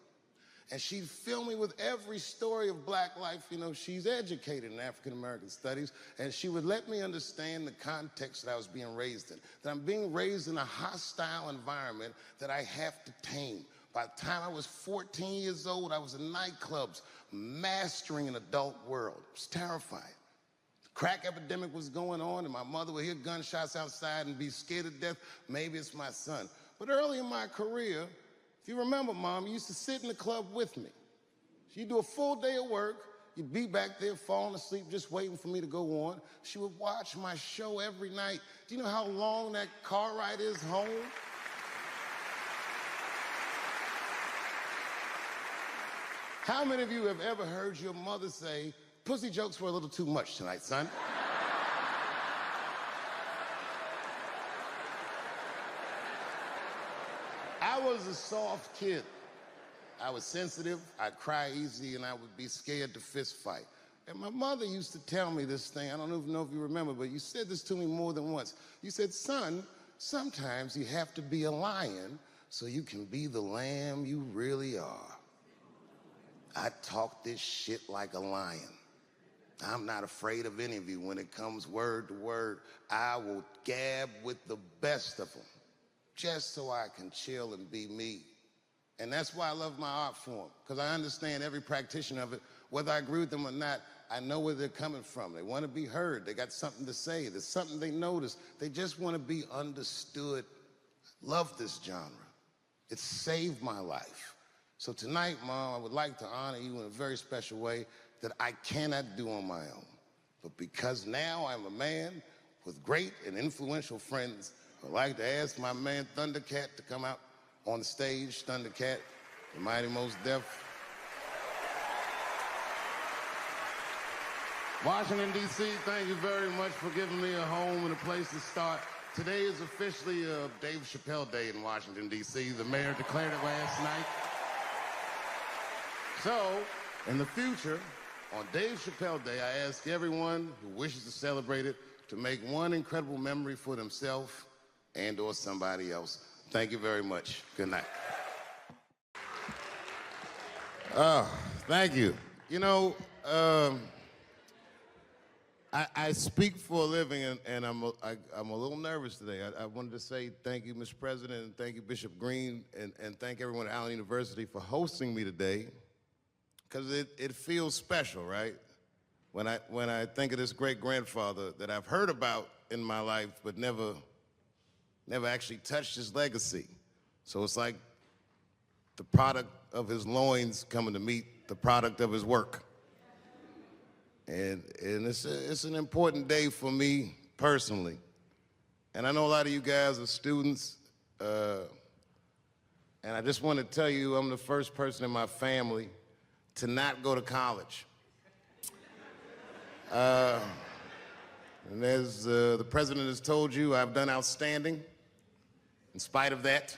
And she'd fill me with every story of black life. You know, she's educated in African-American studies, and she would let me understand the context that I was being raised in, that I'm being raised in a hostile environment that I have to tame. By the time I was 14 years old, I was in nightclubs, mastering an adult world. It was terrifying. The crack epidemic was going on, and my mother would hear gunshots outside and be scared to death. Maybe it's my son. But early in my career, if you remember, Mom, you used to sit in the club with me. She'd do a full day of work. You'd be back there falling asleep, just waiting for me to go on. She would watch my show every night. Do you know how long that car ride is home? How many of you have ever heard your mother say, pussy jokes were a little too much tonight, son? I was a soft kid. I was sensitive, I'd cry easy, and I would be scared to fist fight. And my mother used to tell me this thing, I don't even know if you remember, but you said this to me more than once. You said, son, sometimes you have to be a lion so you can be the lamb you really are. I talk this shit like a lion. I'm not afraid of any of you. When it comes word to word, I will gab with the best of them, just so I can chill and be me. And that's why I love my art form, because I understand every practitioner of it. Whether I agree with them or not, I know where they're coming from. They want to be heard. They got something to say. There's something they notice. They just want to be understood. Love this genre. It saved my life. So tonight, Mom, I would like to honor you in a very special way that I cannot do on my own. But because now I'm a man with great and influential friends, I'd like to ask my man Thundercat to come out on the stage. Thundercat, the Mighty Most Def. Washington, D.C., thank you very much for giving me a home and a place to start. Today is officially Dave Chappelle Day in Washington, D.C. The mayor declared it last night. So, in the future, on Dave Chappelle Day, I ask everyone who wishes to celebrate it to make one incredible memory for themselves and or somebody else. Thank you very much. Good night. Thank you. You know, I speak for a living, and I'm a little nervous today. I wanted to say thank you, Mr. President, and thank you, Bishop Green, and thank everyone at Allen University for hosting me today, because it feels special, right? When I think of this great-grandfather that I've heard about in my life, but never actually touched his legacy. So it's like the product of his loins coming to meet the product of his work. And it's an important day for me personally. And I know a lot of you guys are students, and I just want to tell you I'm the first person in my family to not go to college. And as the president has told you, I've done outstanding in spite of that.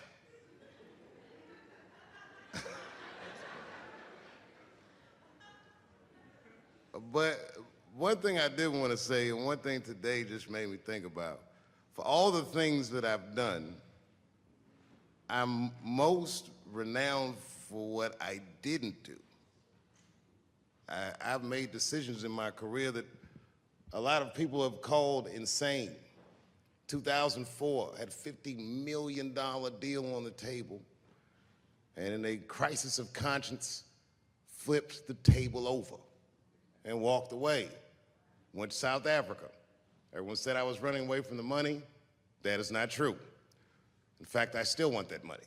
But one thing I did want to say, and one thing today just made me think about, For all the things that I've done, I'm most renowned for what I didn't do. I've made decisions in my career that a lot of people have called insane. 2004, had a $50 million deal on the table, and in a crisis of conscience, flipped the table over and walked away. Went to South Africa. Everyone said I was running away from the money. That is not true. In fact, I still want that money.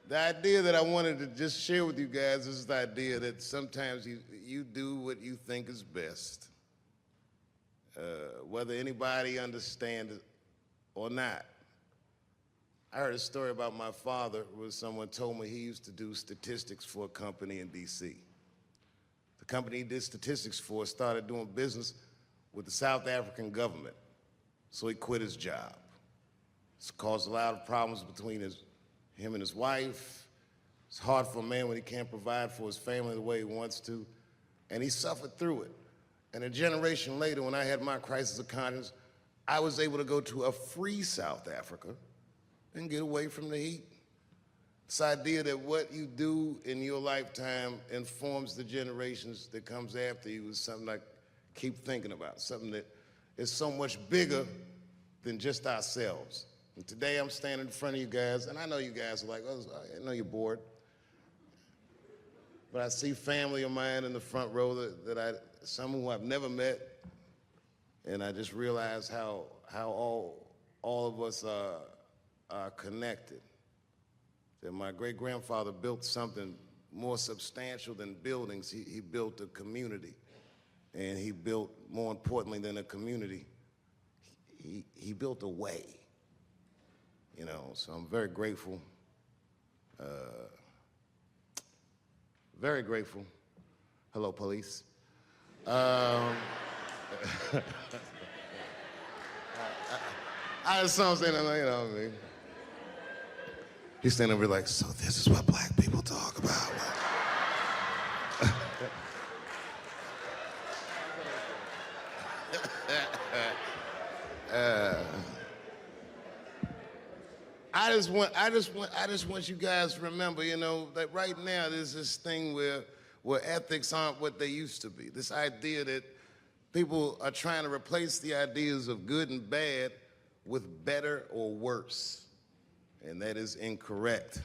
The idea that I wanted to just share with you guys is the idea that sometimes you do what you think is best, whether anybody understands it or not. I heard a story about my father where someone told me he used to do statistics for a company in D.C. The company he did statistics for started doing business with the South African government, so he quit his job. It's caused a lot of problems between him and his wife. It's hard for a man when he can't provide for his family the way he wants to, and he suffered through it. And a generation later, when I had my crisis of conscience, I was able to go to a free South Africa and get away from the heat. This idea that what you do in your lifetime informs the generations that comes after you is something I keep thinking about, something that is so much bigger than just ourselves. And today I'm standing in front of you guys, and I know you guys are like, oh, I know you're bored. But I see family of mine in the front row some who I've never met, and I just realize how all of us are connected. That my great-grandfather built something more substantial than buildings. He built a community, and he built, more importantly than a community, he built a way. You know, so I'm very grateful. Very grateful. Hello, police. I just saw him saying, you know what I mean? He's standing over like, so this is what black people talk about. I just want you guys to remember, you know, that right now there's this thing where ethics aren't what they used to be. This idea that people are trying to replace the ideas of good and bad with better or worse, and that is incorrect.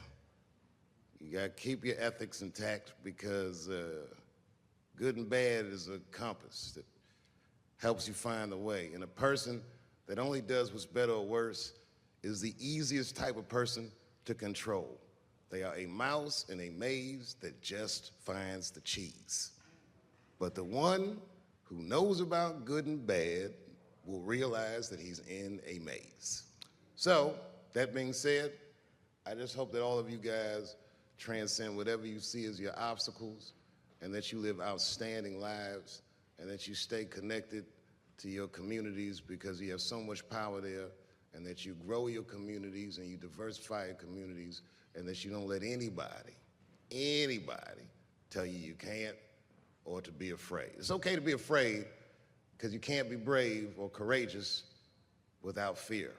You gotta keep your ethics intact because good and bad is a compass that helps you find the way. And a person that only does what's better or worse is the easiest type of person to control. They are a mouse in a maze that just finds the cheese. But the one who knows about good and bad will realize that he's in a maze. So, that being said, I just hope that all of you guys transcend whatever you see as your obstacles, and that you live outstanding lives, and that you stay connected to your communities because you have so much power there, and that you grow your communities and you diversify your communities, and that you don't let anybody tell you you can't or to be afraid. It's okay to be afraid because you can't be brave or courageous without fear.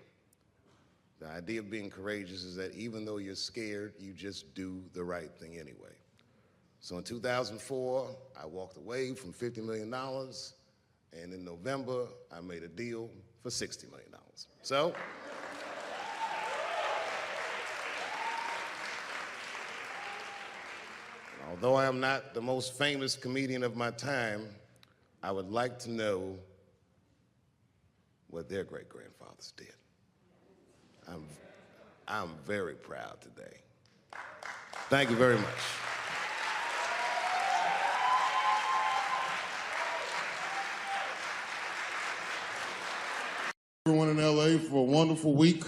The idea of being courageous is that even though you're scared, you just do the right thing anyway. So in 2004, I walked away from $50 million, and in November, I made a deal for $60 million. So, although I am not the most famous comedian of my time, I would like to know what their great-grandfathers did. I'm very proud today. Thank you very much. Everyone in LA for a wonderful week.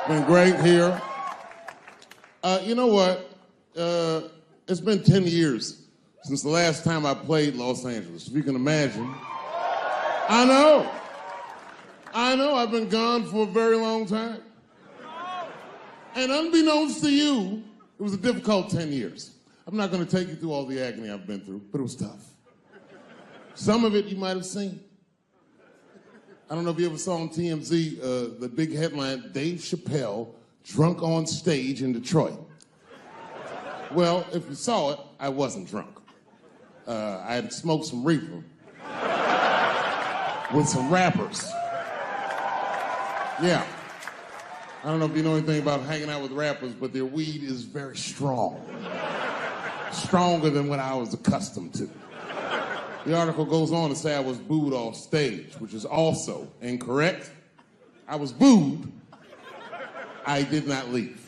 Been great here. You know what? It's been 10 years since the last time I played Los Angeles, if you can imagine. I know, I've been gone for a very long time. And unbeknownst to you, it was a difficult 10 years. I'm not going to take you through all the agony I've been through, but it was tough. Some of it you might have seen. I don't know if you ever saw on TMZ the big headline, Dave Chappelle drunk on stage in Detroit. Well, if you saw it, I wasn't drunk. I had smoked some reefer with some rappers. Yeah. I don't know if you know anything about hanging out with rappers, but their weed is very strong. Stronger than what I was accustomed to. The article goes on to say I was booed off stage, which is also incorrect. I was booed. I did not leave.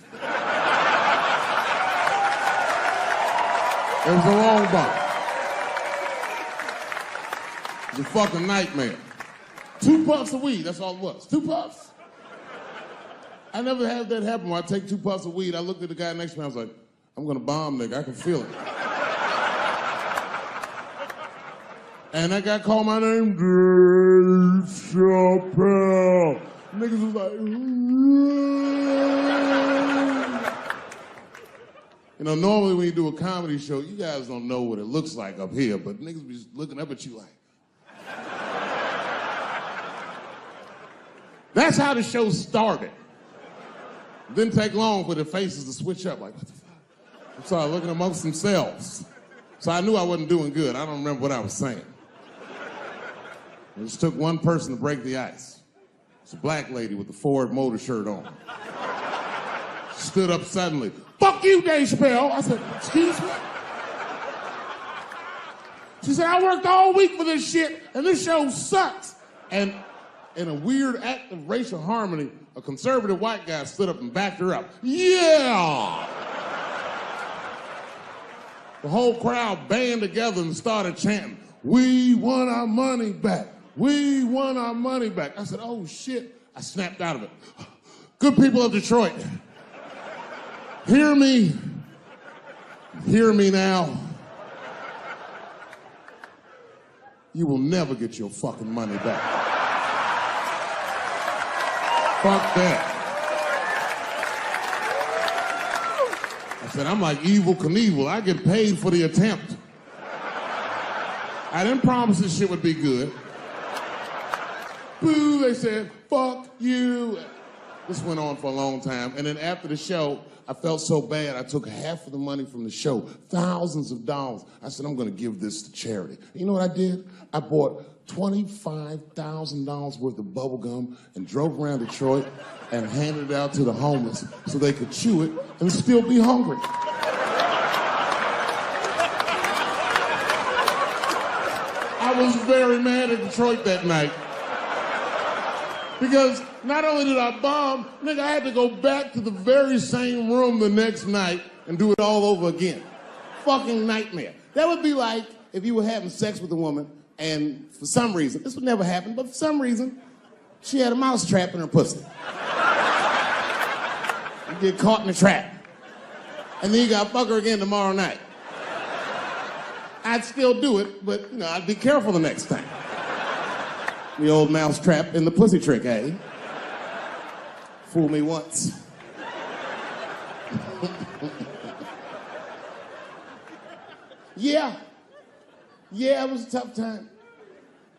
It was a long bump. It was a fucking nightmare. 2 puffs of weed, that's all it was. 2 puffs. I never had that happen where I take 2 puffs of weed. I looked at the guy next to me, I was like, I'm gonna bomb, nigga, I can feel it. And that guy called my name, Dave Chappelle. Niggas was like, you know, normally when you do a comedy show, you guys don't know what it looks like up here, but niggas be looking up at you like. That's how the show started. It didn't take long for their faces to switch up, like, what the fuck? I started looking amongst themselves. So I knew I wasn't doing good. I don't remember what I was saying. It just took one person to break the ice. It's a black lady with the Ford Motor shirt on. She stood up suddenly. Fuck you, Dave Chappelle. I said, excuse me? She said, I worked all week for this shit, and this show sucks. And in a weird act of racial harmony, a conservative white guy stood up and backed her up. Yeah! The whole crowd band together and started chanting, we want our money back. We want our money back. I said, oh shit. I snapped out of it. Good people of Detroit, hear me. Hear me now. You will never get your fucking money back. Fuck that. I said, I'm like Evel Knievel. I get paid for the attempt. I didn't promise this shit would be good. Boo, they said, fuck you. This went on for a long time. And then after the show, I felt so bad, I took half of the money from the show, thousands of dollars. I said, I'm gonna give this to charity. You know what I did? I bought $25,000 worth of bubble gum and drove around Detroit and handed it out to the homeless so they could chew it and still be hungry. I was very mad at Detroit that night. Because not only did I bomb, nigga, I had to go back to the very same room the next night and do it all over again. Fucking nightmare. That would be like if you were having sex with a woman and for some reason, this would never happen, but for some reason, she had a mouse trap in her pussy. You get caught in the trap. And then you gotta fuck her again tomorrow night. I'd still do it, but you know, I'd be careful the next time. The old mouse trap in the pussy trick, eh? Fool me once. Yeah, it was a tough time.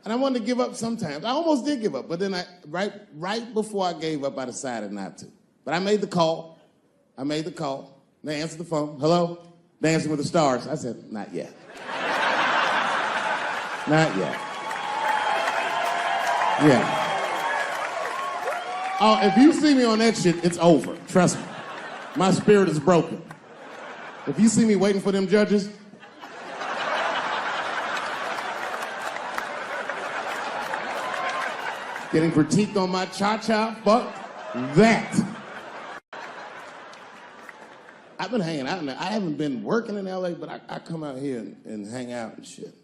And I wanted to give up sometimes. I almost did give up, but then right before I gave up, I decided not to. But I made the call. They answered the phone. Hello? Dancing with the Stars. I said, not yet. Not yet. Yeah. Oh, if you see me on that shit, it's over. Trust me. My spirit is broken. If you see me waiting for them judges, getting critiqued on my cha-cha, fuck that. I've been hanging out. I haven't been working in LA, but I come out here and hang out and shit.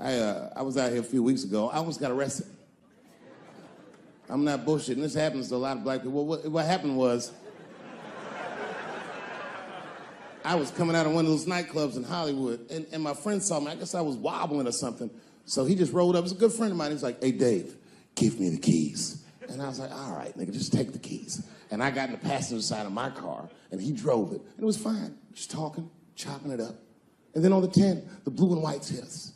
I was out here a few weeks ago. I almost got arrested. I'm not bullshitting. This happens to a lot of black people. What happened was, I was coming out of one of those nightclubs in Hollywood, and my friend saw me. I guess I was wobbling or something. So he just rolled up. It was a good friend of mine. He was like, hey, Dave, give me the keys. And I was like, all right, nigga, just take the keys. And I got in the passenger side of my car, and he drove it. And it was fine, just talking. chopping it up. And then on the 10, the blue and whites hit us.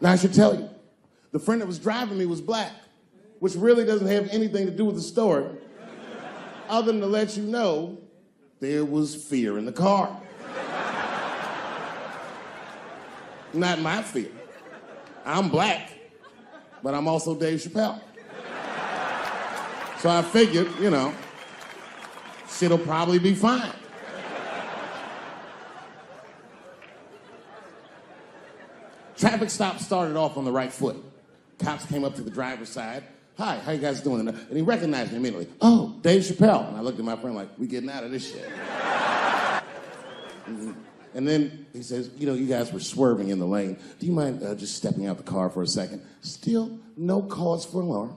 Now I should tell you, the friend that was driving me was black, which really doesn't have anything to do with the story, other than to let you know there was fear in the car. Not my fear. I'm black, but I'm also Dave Chappelle. So I figured, you know, shit'll probably be fine. Traffic stop started off on the right foot. Cops came up to the driver's side. Hi, how you guys doing? And he recognized me immediately. Oh, Dave Chappelle. And I looked at my friend like, we getting out of this shit. And then he says, you know, you guys were swerving in the lane. Do you mind just stepping out the car for a second? Still no cause for alarm.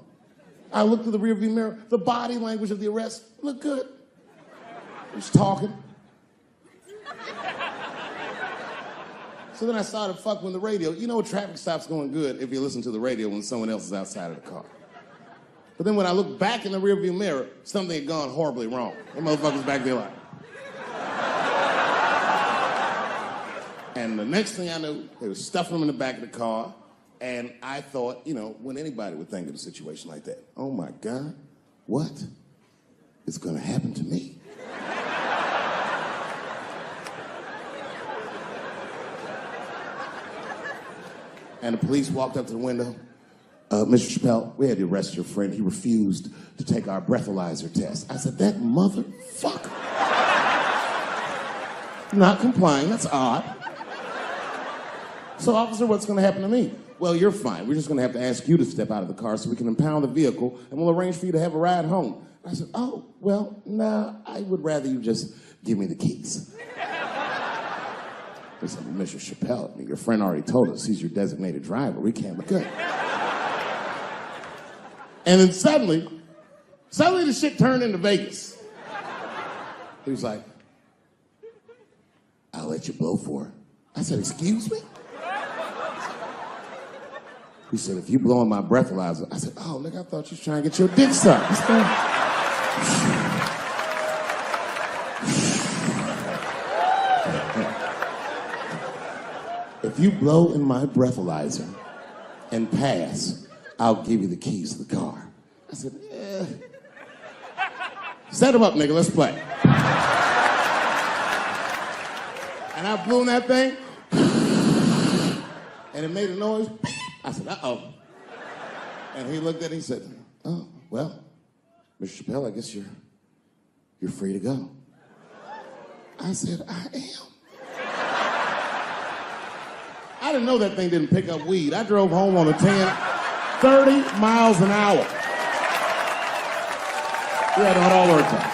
I looked through the rearview mirror. The body language of the arrest looked good. He was talking. So then I started fucking with the radio. You know, traffic stops going good if you listen to the radio when someone else is outside of the car. But then when I looked back in the rearview mirror, something had gone horribly wrong. That motherfucker's back there like. And the next thing I knew, they were stuffing him in the back of the car. And I thought, you know, when anybody would think of a situation like that, oh my God, what is gonna happen to me? And the police walked up to the window. Mr. Chappelle, we had to arrest your friend. He refused to take our breathalyzer test. I said, that motherfucker. Not complying, that's odd. So, officer, what's gonna happen to me? Well, you're fine. We're just gonna have to ask you to step out of the car so we can impound the vehicle and we'll arrange for you to have a ride home. I said, oh, well, nah, I would rather you just give me the keys. They said, Mr. Chappelle, I mean, your friend already told us he's your designated driver. We can't look good. And then suddenly the shit turned into Vegas. He was like, I'll let you blow for it. I said, excuse me? He said, if you blow on my breathalyzer. I said, oh, nigga, I thought you was trying to get your dick sucked. If you blow in my breathalyzer and pass, I'll give you the keys to the car. I said, Set him up, nigga, let's play. And I blew in that thing, and it made a noise. I said, uh-oh. And he looked at it and he said, oh, well, Mr. Chappelle, I guess you're free to go. I said, I am. I didn't know that thing didn't pick up weed. I drove home on a 30 miles an hour. Yeah, no, it all worked out.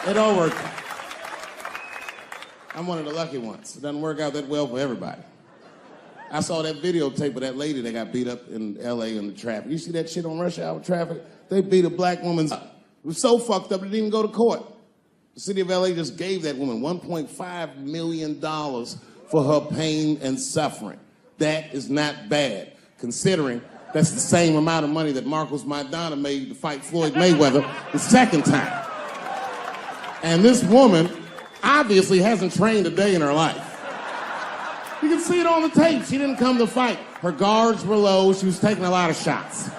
It all worked out. I'm one of the lucky ones. It doesn't work out that well for everybody. I saw that videotape of that lady that got beat up in L.A. in the traffic. You see that shit on rush hour traffic? They beat a black woman's up. It was so fucked up it didn't even go to court. The city of L.A. just gave that woman $1.5 million for her pain and suffering. That is not bad, considering that's the same amount of money that Marcos Maidana made to fight Floyd Mayweather the second time. And this woman obviously hasn't trained a day in her life. You can see it on the tape. She didn't come to fight. Her guards were low. She was taking a lot of shots.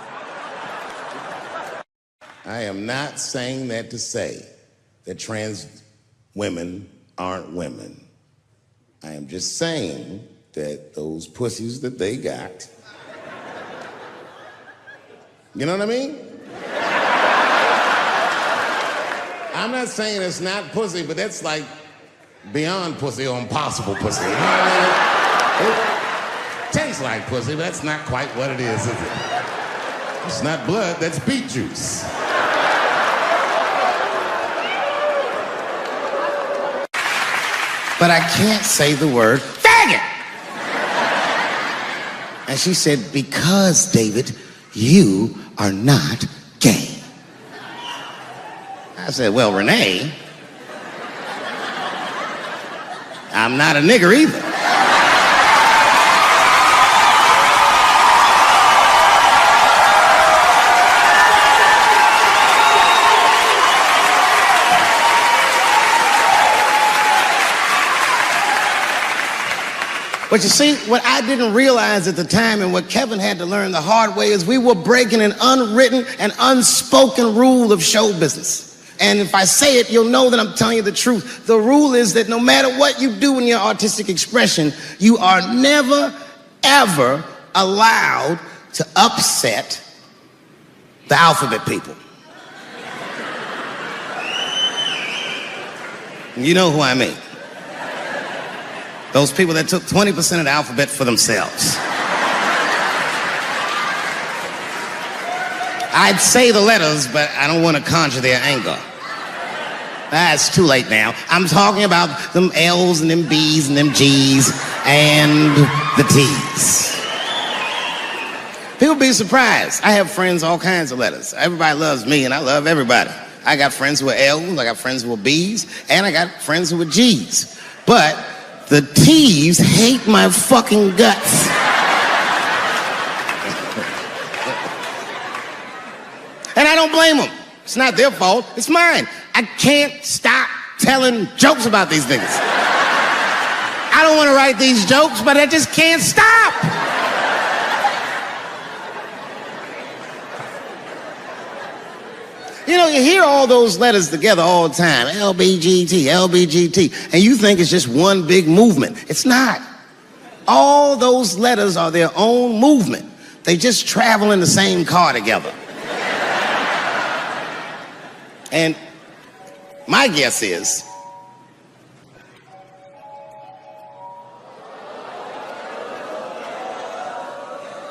I am not saying that to say that trans women aren't women. I am just saying that those pussies that they got, you know what I mean? I'm not saying it's not pussy, but that's like beyond pussy or impossible pussy. You know what I mean? It tastes like pussy, but that's not quite what it is it? It's not blood, that's beet juice. But I can't say the word faggot. And she said, because, David, you are not gay. I said, well, Renee, I'm not a nigger either. But you see, what I didn't realize at the time and what Kevin had to learn the hard way is we were breaking an unwritten and unspoken rule of show business. And if I say it, you'll know that I'm telling you the truth. The rule is that no matter what you do in your artistic expression, you are never, ever allowed to upset the alphabet people. You know who I mean. Those people that took 20% of the alphabet for themselves. I'd say the letters, but I don't want to conjure their anger. It's too late now. I'm talking about them L's and them B's and them G's and the T's. People be surprised. I have friends, all kinds of letters. Everybody loves me and I love everybody. I got friends who are L's, I got friends who are B's, and I got friends who are G's. But the T's hate my fucking guts. And I don't blame them. It's not their fault, it's mine. I can't stop telling jokes about these niggas. I don't want to write these jokes, but I just can't stop. You know, you hear all those letters together all the time, LBGT, LBGT, and you think it's just one big movement. It's not. All those letters are their own movement. They just travel in the same car together. And my guess is,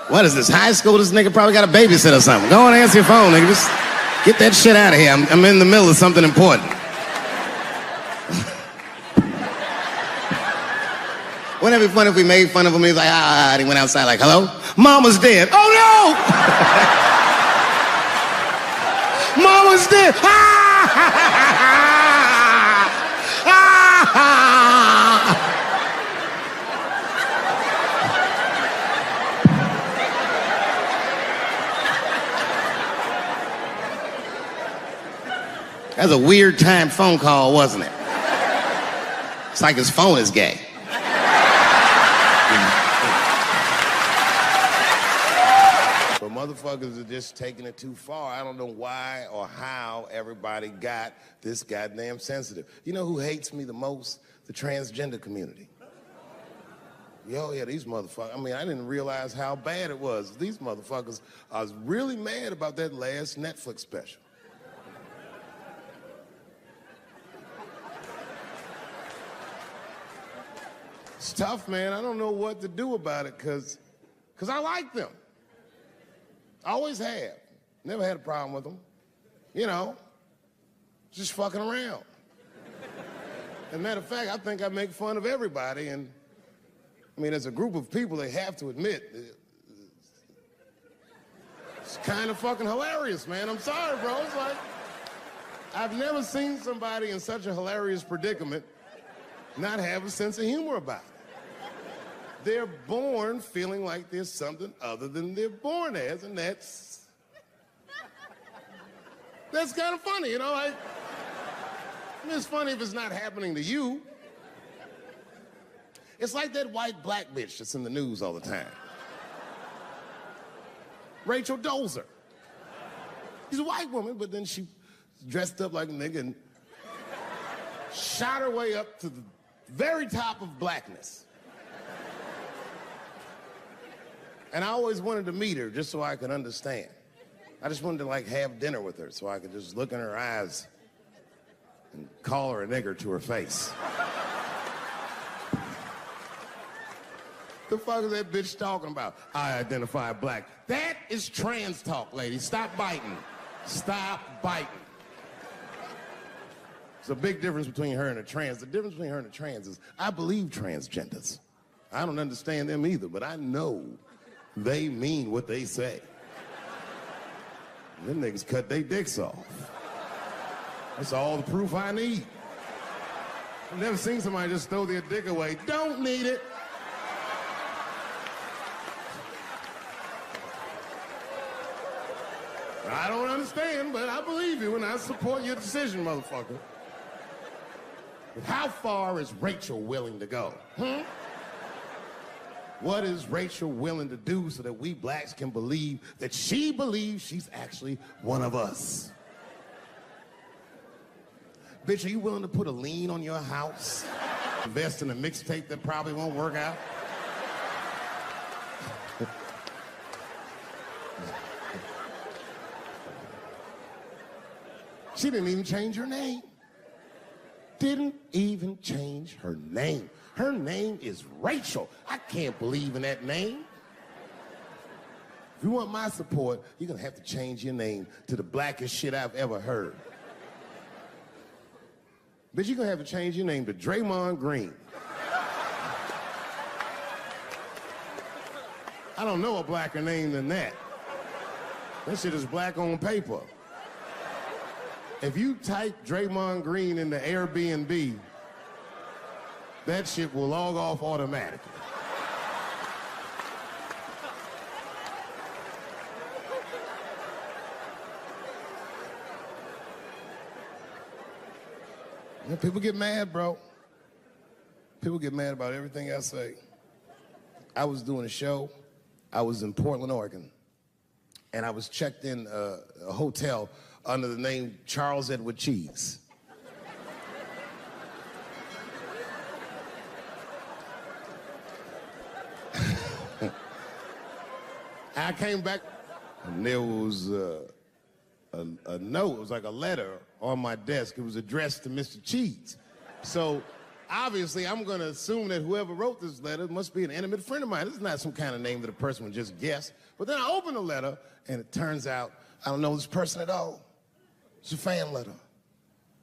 what is this, high school? This nigga probably got a babysitter or something. Go on and answer your phone, nigga. Just get that shit out of here. I'm in the middle of something important. Wouldn't it be funny if we made fun of him? He's like, and he went outside like, hello? Mama's dead. Oh no! Mama's dead. That was a weird time phone call, wasn't it? It's like his phone is gay. But motherfuckers are just taking it too far. I don't know why or how everybody got this goddamn sensitive. You know who hates me the most? The transgender community. Yo, yeah, these motherfuckers. I mean, I didn't realize how bad it was. These motherfuckers are really mad about that last Netflix special. It's tough, man. I don't know what to do about it because I like them. I always have. Never had a problem with them. You know, just fucking around. As a matter of fact, I think I make fun of everybody. And I mean, as a group of people, they have to admit, it's kind of fucking hilarious, man. I'm sorry, bro. It's like, I've never seen somebody in such a hilarious predicament not have a sense of humor about it. They're born feeling like there's something other than they're born as, and that's kind of funny, you know? I mean, it's funny if it's not happening to you. It's like that white black bitch that's in the news all the time. Rachel Dolezal. She's a white woman, but then she dressed up like a nigga and shot her way up to the very top of blackness. And I always wanted to meet her just so I could understand. I just wanted to like have dinner with her so I could just look in her eyes and call her a nigger to her face. The fuck is that bitch talking about? I identify black. That is trans talk, lady. Stop biting. Stop biting. There's a big difference between her and a trans. The difference between her and a trans is I believe transgenders. I don't understand them either, but I know they mean what they say. Them niggas cut their dicks off. That's all the proof I need. I've never seen somebody just throw their dick away. Don't need it. I don't understand, but I believe you and I support your decision, motherfucker. But how far is Rachel willing to go? What is Rachel willing to do so that we blacks can believe that she believes she's actually one of us? Bitch, are you willing to put a lien on your house? Invest in a mixtape that probably won't work out? She didn't even change her name. Didn't even change her name. Her name is Rachel. I can't believe in that name. If you want my support, you're gonna have to change your name to the blackest shit I've ever heard. Bitch, you're gonna have to change your name to Draymond Green. I don't know a blacker name than that. That shit is black on paper. If you type Draymond Green into Airbnb, that shit will log off automatically. Yeah, people get mad, bro. People get mad about everything I say. I was doing a show. I was in Portland, Oregon, and I was checked in a hotel under the name Charles Edward Cheese. I came back, and there was a note. It was like a letter on my desk. It was addressed to Mr. Cheese. So obviously, I'm going to assume that whoever wrote this letter must be an intimate friend of mine. This is not some kind of name that a person would just guess. But then I open the letter, and it turns out I don't know this person at all. It's a fan letter.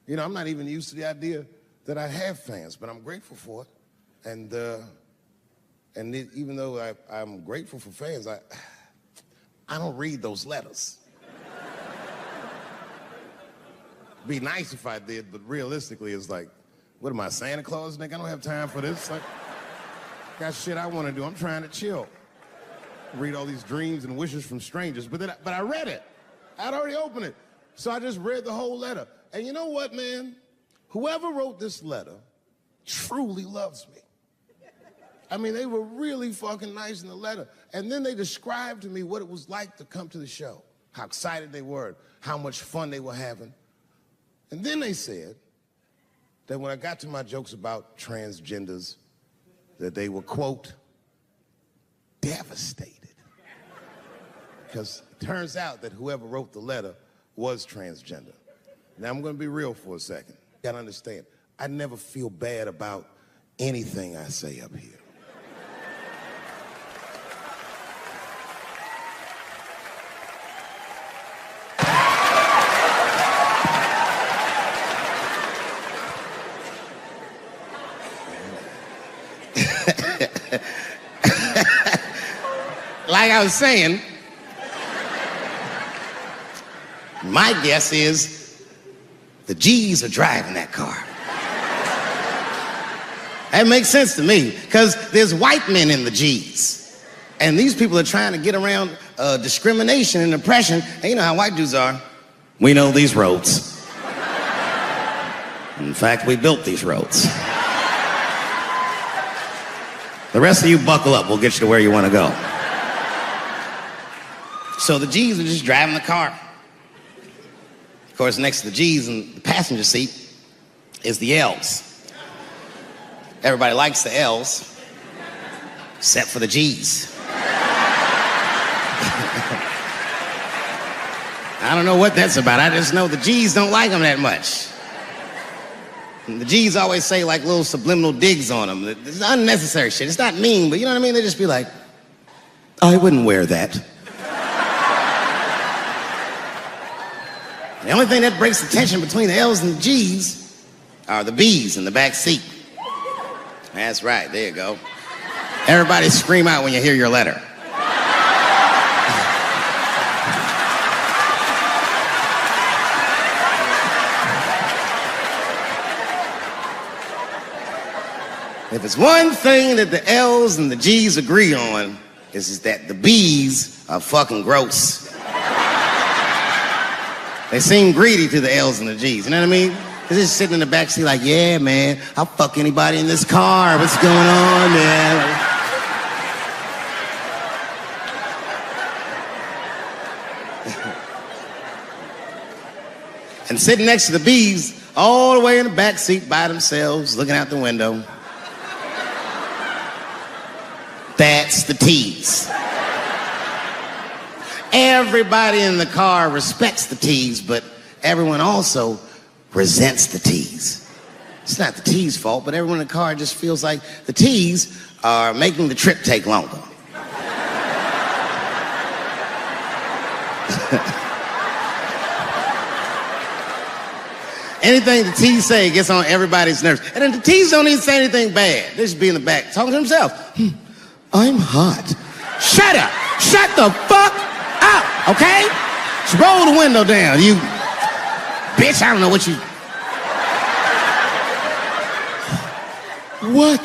You know, I'm not even used to the idea that I have fans, but I'm grateful for it. And even though I'm grateful for fans, I don't read those letters. Be nice if I did, but realistically, it's like, what am I, Santa Claus, nigga? I don't have time for this. Like, got shit I want to do. I'm trying to chill. Read all these dreams and wishes from strangers. But I read it. I'd already opened it. So I just read the whole letter. And you know what, man? Whoever wrote this letter truly loves me. I mean, they were really fucking nice in the letter. And then they described to me what it was like to come to the show, how excited they were, how much fun they were having. And then they said that when I got to my jokes about transgenders, that they were, quote, devastated. Because it turns out that whoever wrote the letter was transgender. Now, I'm going to be real for a second. You got to understand, I never feel bad about anything I say up here. Like I was saying, my guess is the G's are driving that car. That makes sense to me, because there's white men in the G's. And these people are trying to get around discrimination and oppression. And you know how white dudes are. We know these roads. In fact, we built these roads. The rest of you buckle up. We'll get you to where you want to go. So the G's are just driving the car. Of course, next to the G's in the passenger seat is the L's. Everybody likes the L's, except for the G's. I don't know what that's about. I just know the G's don't like them that much. And the G's always say like little subliminal digs on them. It's unnecessary shit. It's not mean, but you know what I mean? They just be like, I wouldn't wear that. The only thing that breaks the tension between the L's and the G's are the B's in the back seat. That's right, there you go. Everybody scream out when you hear your letter. If it's one thing that the L's and the G's agree on, is that the B's are fucking gross. They seem greedy to the L's and the G's, you know what I mean? They're just sitting in the back seat like, yeah, man, I'll fuck anybody in this car. What's going on, man? And sitting next to the bees, all the way in the back seat by themselves, looking out the window. That's the T's. Everybody in the car respects the T's, but everyone also resents the T's. It's not the T's' fault, but everyone in the car just feels like the T's are making the trip take longer. Anything the T's say gets on everybody's nerves. And then the T's don't even say anything bad. They just be in the back talking to themselves. I'm hot. Shut up. Shut the fuck up, okay? Just roll the window down, you bitch. I don't know what you... What?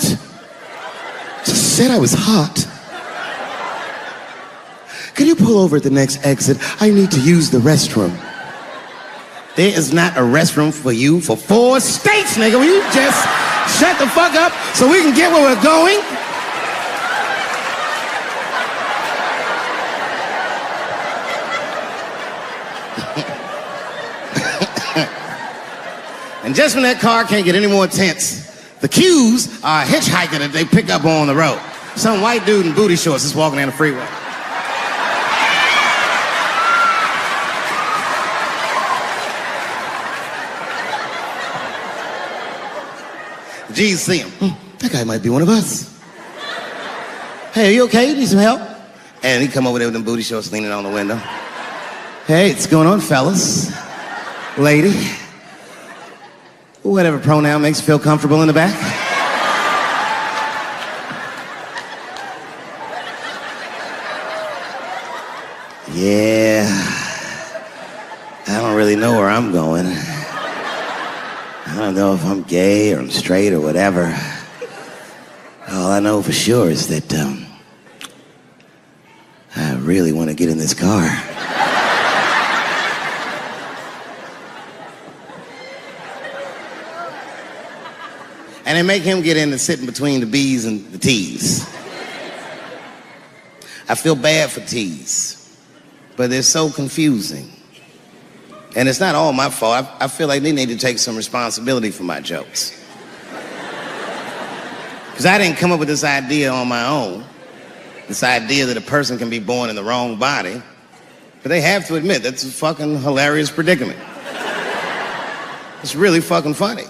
Just said I was hot. Can you pull over at the next exit? I need to use the restroom. There is not a restroom for you for 4 states, nigga. Will you just shut the fuck up so we can get where we're going? And just when that car can't get any more tense, the cues are a hitchhiker that they pick up on the road. Some white dude in booty shorts is walking down the freeway. G's see him. That guy might be one of us. Hey, are you okay? Need some help? And he come over there with them booty shorts leaning on the window. Hey, what's going on, fellas? Lady? Whatever pronoun makes you feel comfortable in the back. Yeah. I don't really know where I'm going. I don't know if I'm gay or I'm straight or whatever. All I know for sure is that I really want to get in this car. And they make him get in and sit in between the B's and the T's. I feel bad for T's, but they're so confusing. And it's not all my fault. I feel like they need to take some responsibility for my jokes. Because I didn't come up with this idea on my own. This idea that a person can be born in the wrong body. But they have to admit, that's a fucking hilarious predicament. It's really fucking funny.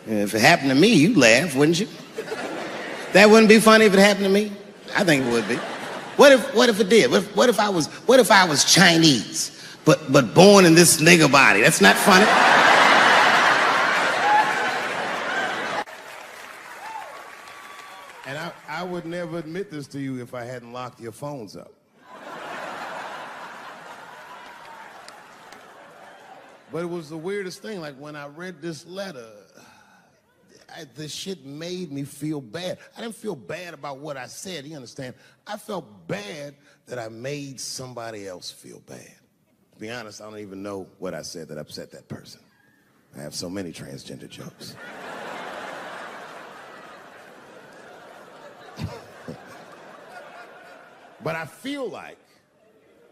If it happened to me, you'd laugh, wouldn't you? That wouldn't be funny if it happened to me? I think it would be. What if it did? What if I was Chinese, but born in this nigga body? That's not funny. And I would never admit this to you if I hadn't locked your phones up. But it was the weirdest thing. Like when I read this letter, this shit made me feel bad. I didn't feel bad about what I said, you understand? I felt bad that I made somebody else feel bad. To be honest, I don't even know what I said that upset that person. I have so many transgender jokes. But I feel like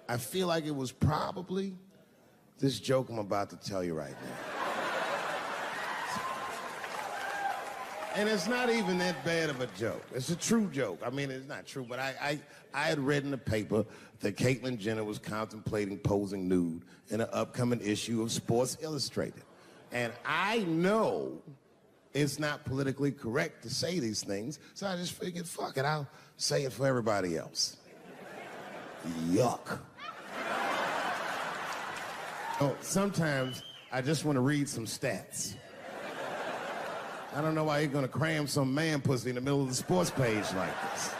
it was probably this joke I'm about to tell you right now. And it's not even that bad of a joke. It's a true joke. I mean, it's not true, but I had read in the paper that Caitlyn Jenner was contemplating posing nude in an upcoming issue of Sports Illustrated. And I know it's not politically correct to say these things, so I just figured, fuck it, I'll say it for everybody else. Yuck. Oh, sometimes I just want to read some stats. I don't know why you're gonna cram some man pussy in the middle of the sports page like this.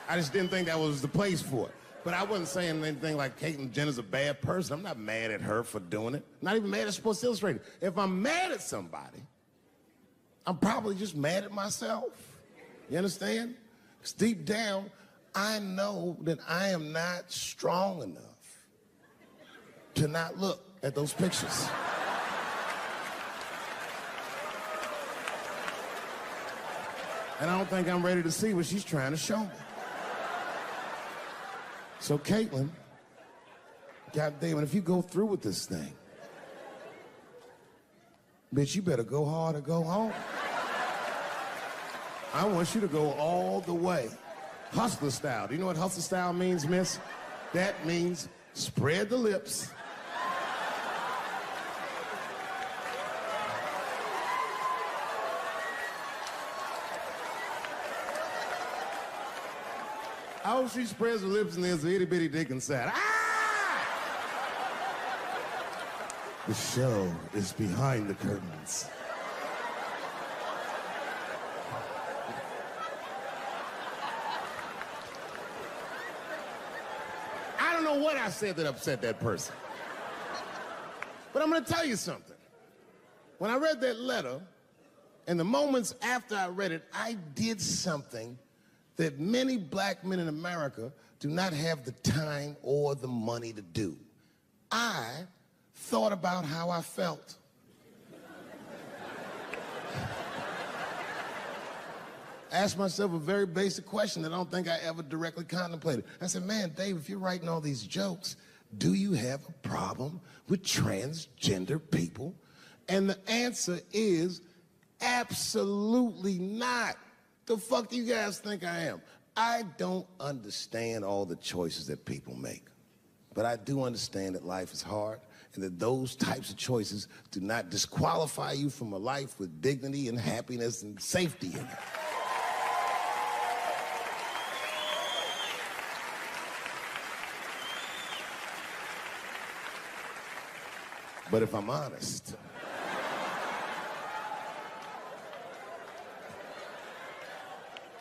I just didn't think that was the place for it. But I wasn't saying anything like Caitlyn Jenner's a bad person. I'm not mad at her for doing it. Not even mad at Sports Illustrated. If I'm mad at somebody, I'm probably just mad at myself. You understand? Because deep down, I know that I am not strong enough to not look at those pictures. And I don't think I'm ready to see what she's trying to show me. So Caitlyn, God damn it, if you go through with this thing, bitch, you better go hard or go home. I want you to go all the way. Hustler style. Do you know what hustler style means, miss? That means spread the lips. I hope she spreads her lips and there's an itty bitty dick inside. Ah! The show is behind the curtains. I don't know what I said that upset that person. But I'm gonna tell you something. When I read that letter, and the moments after I read it, I did something that many black men in America do not have the time or the money to do. I thought about how I felt. I asked myself a very basic question that I don't think I ever directly contemplated. I said, man, Dave, if you're writing all these jokes, do you have a problem with transgender people? And the answer is absolutely not. The fuck do you guys think I am? I don't understand all the choices that people make. But I do understand that life is hard and that those types of choices do not disqualify you from a life with dignity and happiness and safety in it. But if I'm honest,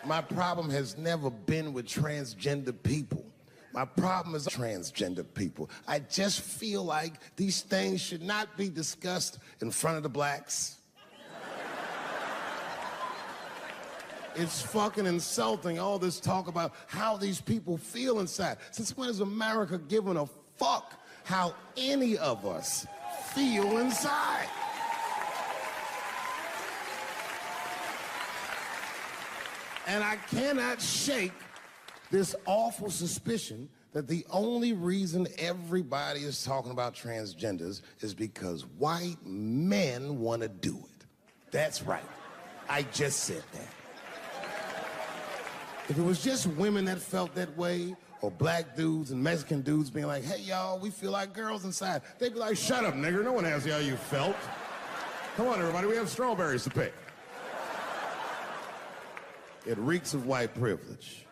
my problem has never been with transgender people. My problem is transgender people. I just feel like these things should not be discussed in front of the blacks. It's fucking insulting, all this talk about how these people feel inside. Since when has America given a fuck how any of us feel inside? And I cannot shake this awful suspicion that the only reason everybody is talking about transgenders is because white men want to do it. That's right. I just said that. If it was just women that felt that way, or black dudes and Mexican dudes being like, hey, y'all, we feel like girls inside, they'd be like, shut up, nigger. No one asked you how you felt. Come on, everybody, we have strawberries to pick. It reeks of white privilege.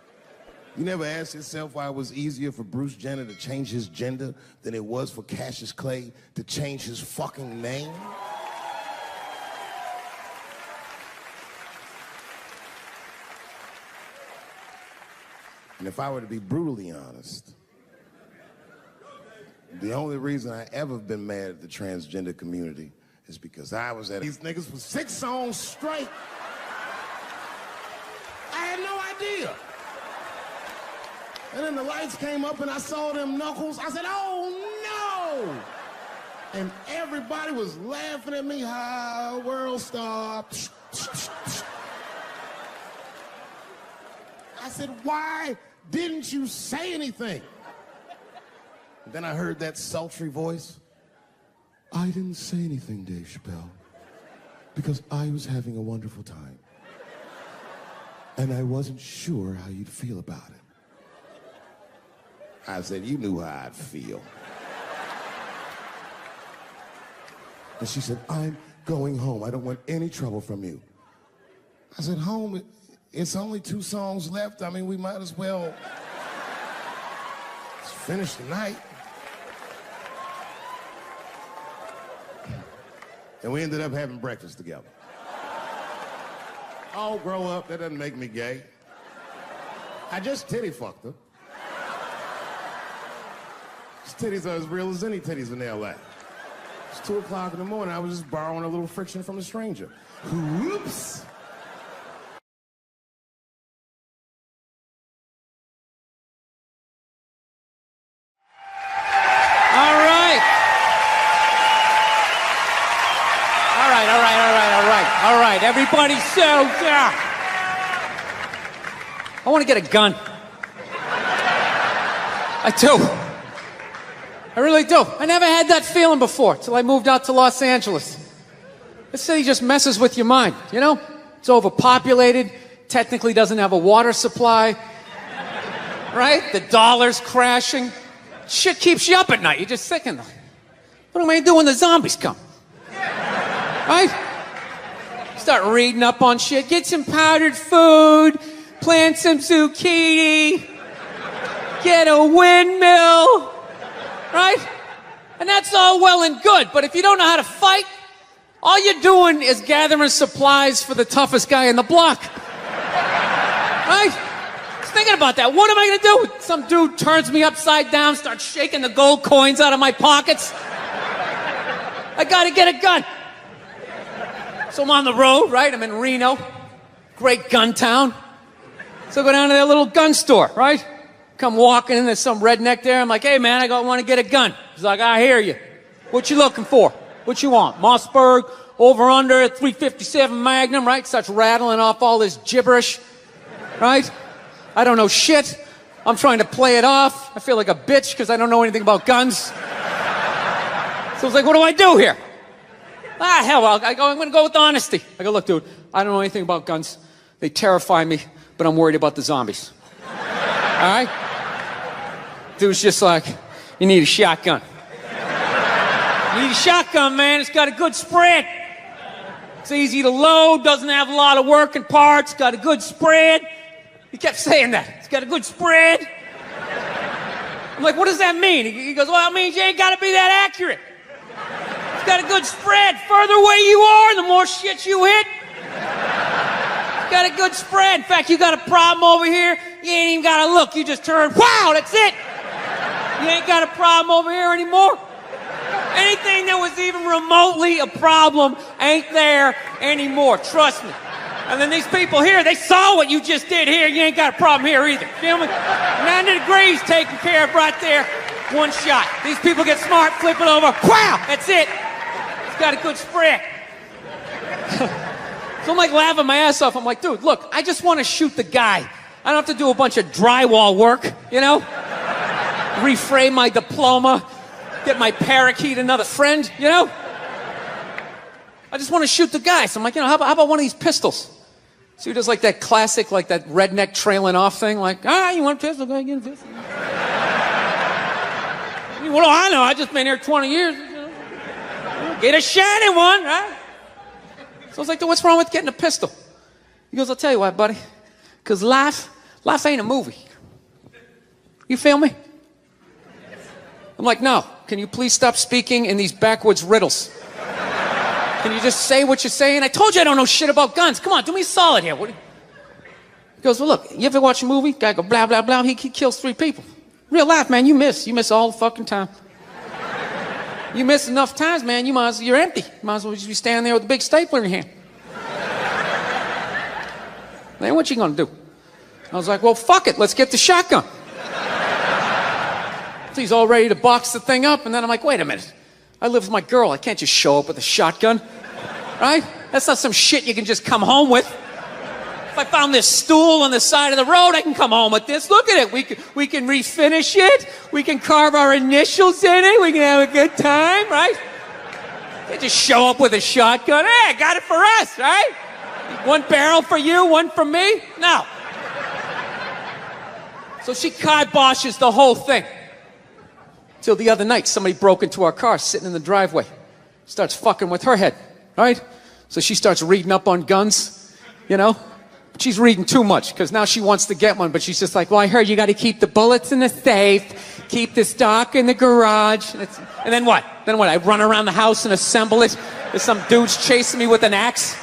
You never asked yourself why it was easier for Bruce Jenner to change his gender than it was for Cassius Clay to change his fucking name? And if I were to be brutally honest, the only reason I ever been mad at the transgender community is because I was at these niggas for 6 songs straight. I had no idea. And then the lights came up and I saw them knuckles. I said, oh no! And everybody was laughing at me. Hi, world star. I said, why didn't you say anything? And then I heard that sultry voice. I didn't say anything, Dave Chappelle, because I was having a wonderful time. And I wasn't sure how you'd feel about it. I said, you knew how I'd feel. And she said, I'm going home. I don't want any trouble from you. I said, home? It's only 2 songs left. I mean, we might as well finish the night. And we ended up having breakfast together. Oh, grow up. That doesn't make me gay. I just titty fucked her. His titties are as real as any titties in L.A. It's 2 o'clock in the morning. I was just borrowing a little friction from a stranger. Whoops. All right, everybody, so, I want to get a gun. I do. I really do. I never had that feeling before till I moved out to Los Angeles. This city just messes with your mind, you know? It's overpopulated, technically doesn't have a water supply, right? The dollar's crashing. Shit keeps you up at night. You're just thinking, what am I gonna do when the zombies come? Right? Start reading up on shit. Get some powdered food, plant some zucchini, get a windmill, right? And that's all well and good, but if you don't know how to fight, all you're doing is gathering supplies for the toughest guy in the block. Right? Just thinking about that. What am I gonna do? Some dude turns me upside down, starts shaking the gold coins out of my pockets. I gotta get a gun. So I'm on the road, right? I'm in Reno. Great gun town. So I go down to their little gun store, right? Come walking in, there's some redneck there. I'm like, hey man, I want to get a gun. He's like, I hear you. What you looking for? What you want? Mossberg, over under, 357 Magnum, right? Starts rattling off all this gibberish, right? I don't know shit. I'm trying to play it off. I feel like a bitch because I don't know anything about guns. So I was like, what do I do here? Ah, hell, I'm going to go with honesty. I go, look, dude, I don't know anything about guns. They terrify me, but I'm worried about the zombies. All right? Dude's just like, you need a shotgun. You need a shotgun, man. It's got a good spread. It's easy to load, doesn't have a lot of working parts, got a good spread. He kept saying that. It's got a good spread. I'm like, what does that mean? He goes, well, it means you ain't got to be that accurate. It's got a good spread. Further away you are, the more shit you hit. It's got a good spread. In fact, you got a problem over here, you ain't even got to look. You just turn, wow, that's it. You ain't got a problem over here anymore. Anything that was even remotely a problem ain't there anymore. Trust me. And then these people here, they saw what you just did here. You ain't got a problem here either. Feel me? 90 degrees taken care of right there. One shot. These people get smart, flip it over. Wow, that's it. It's got a good spread. So I'm like laughing my ass off. I'm like, dude, look, I just want to shoot the guy. I don't have to do a bunch of drywall work, you know? Reframe my diploma, get my parakeet another friend, you know? I just want to shoot the guy. So I'm like, you know, how about one of these pistols? So he does like that classic, like that redneck trailing off thing, like, you want a pistol? Go ahead, get a pistol. What do I know? I just been here 20 years. You know? Get a shiny one, right? So I was like, dude, what's wrong with getting a pistol? He goes, I'll tell you what, buddy. Because life ain't a movie. You feel me? I'm like, no. Can you please stop speaking in these backwoods riddles? Can you just say what you're saying? I told you I don't know shit about guns. Come on, do me a solid here. He goes, well, look, you ever watch a movie? Guy go, blah, blah, blah. He kills 3 people. Real life, man, you miss. You miss all the fucking time. You miss enough times, man, you're empty. You might as well just be standing there with a big stapler in your hand. Then what you gonna do? I was like, well, fuck it. Let's get the shotgun. So he's all ready to box the thing up, and then I'm like, wait a minute. I live with my girl. I can't just show up with a shotgun, right? That's not some shit you can just come home with. If I found this stool on the side of the road, I can come home with this. Look at it. We can refinish it. We can carve our initials in it. We can have a good time, right? You can't just show up with a shotgun. Hey, I got it for us, right? One barrel for you, one for me? No. So she kiboshes the whole thing. Till the other night, somebody broke into our car sitting in the driveway. Starts fucking with her head, right? So she starts reading up on guns, you know? She's reading too much, because now she wants to get one, but she's just like, well, I heard you got to keep the bullets in the safe, keep the stock in the garage. And then what? I run around the house and assemble it. There's some dudes chasing me with an axe.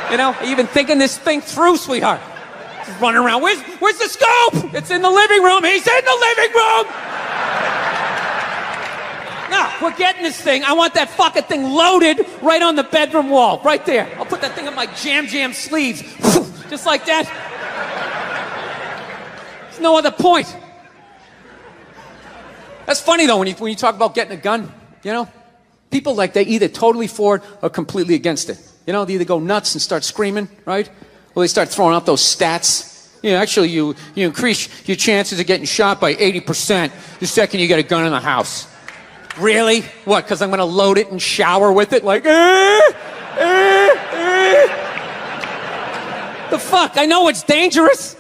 You know, even thinking this thing through, sweetheart. Just running around. Where's the scope? It's in the living room. He's in the living room. No, we're getting this thing. I want that fucking thing loaded right on the bedroom wall, right there. I'll put that thing in my jam sleeves, just like that. There's no other point. That's funny though when you talk about getting a gun. You know, people like they either totally for it or completely against it. You know, they either go nuts and start screaming, right? Or they start throwing out those stats. Yeah, actually, you increase your chances of getting shot by 80% the second you get a gun in the house. Really? What, because I'm going to load it and shower with it? Like, The fuck? I know it's dangerous.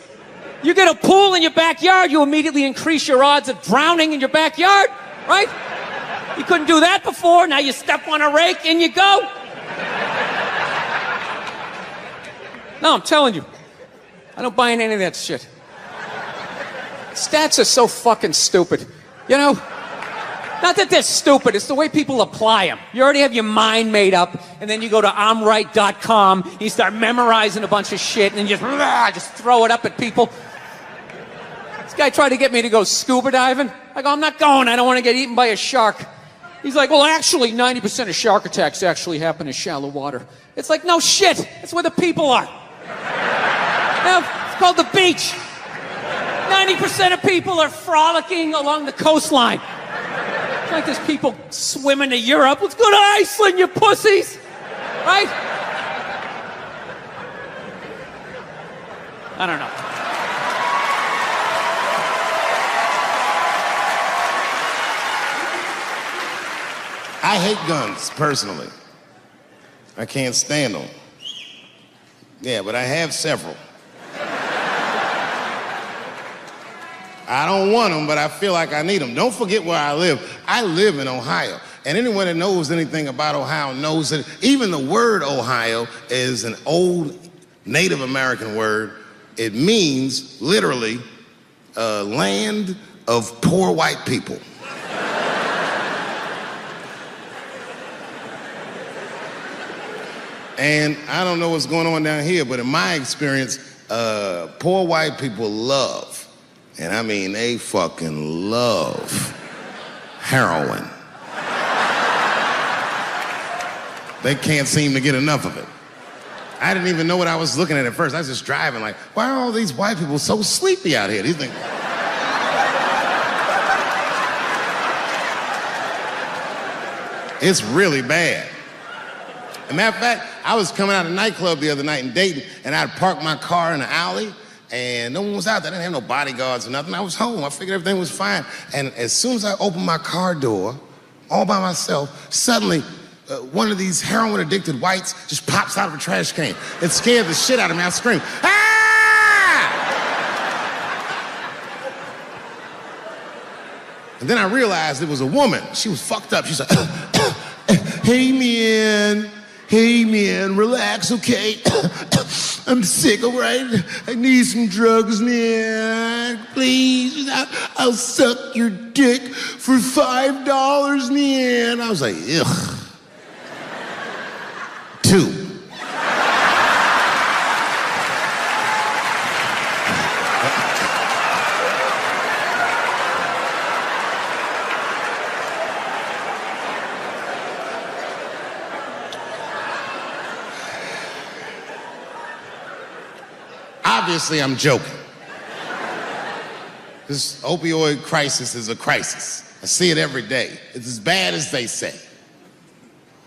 You get a pool in your backyard, you immediately increase your odds of drowning in your backyard, right? You couldn't do that before. Now you step on a rake, in you go. No, I'm telling you. I don't buy in any of that shit. Stats are so fucking stupid. You know? Not that they're stupid, it's the way people apply them. You already have your mind made up, and then you go to I'mRight.com, and you start memorizing a bunch of shit, and then you just throw it up at people. This guy tried to get me to go scuba diving. I go, I'm not going, I don't want to get eaten by a shark. He's like, well, actually, 90% of shark attacks actually happen in shallow water. It's like, no shit, that's where the people are. Now, it's called the beach. 90% of people are frolicking along the coastline. It's like there's people swimming to Europe. Let's go to Iceland, you pussies! Right? I don't know. I hate guns, personally. I can't stand them. Yeah, but I have several. I don't want them, but I feel like I need them. Don't forget where I live. I live in Ohio. And anyone that knows anything about Ohio knows that even the word Ohio is an old Native American word. It means, literally, land of poor white people. And I don't know what's going on down here, but in my experience, poor white people love, and I mean they fucking love, heroin. They can't seem to get enough of it. I didn't even know what I was looking at first. I was just driving like, why are all these white people so sleepy out here? These things. It's really bad. As a matter of fact, I was coming out of a nightclub the other night in Dayton, and I'd parked my car in the alley, and no one was out there. I didn't have no bodyguards or nothing. I was home. I figured everything was fine. And as soon as I opened my car door, all by myself, suddenly one of these heroin-addicted whites just pops out of a trash can. It scared the shit out of me. I screamed, ah! And then I realized it was a woman. She was fucked up. She's like, hey, man, relax, okay? I'm sick, all right? I need some drugs, man. Please, I'll suck your dick for $5, man. I was like, ugh. 2. Obviously, I'm joking. This opioid crisis is a crisis. I see it every day. It's as bad as they say.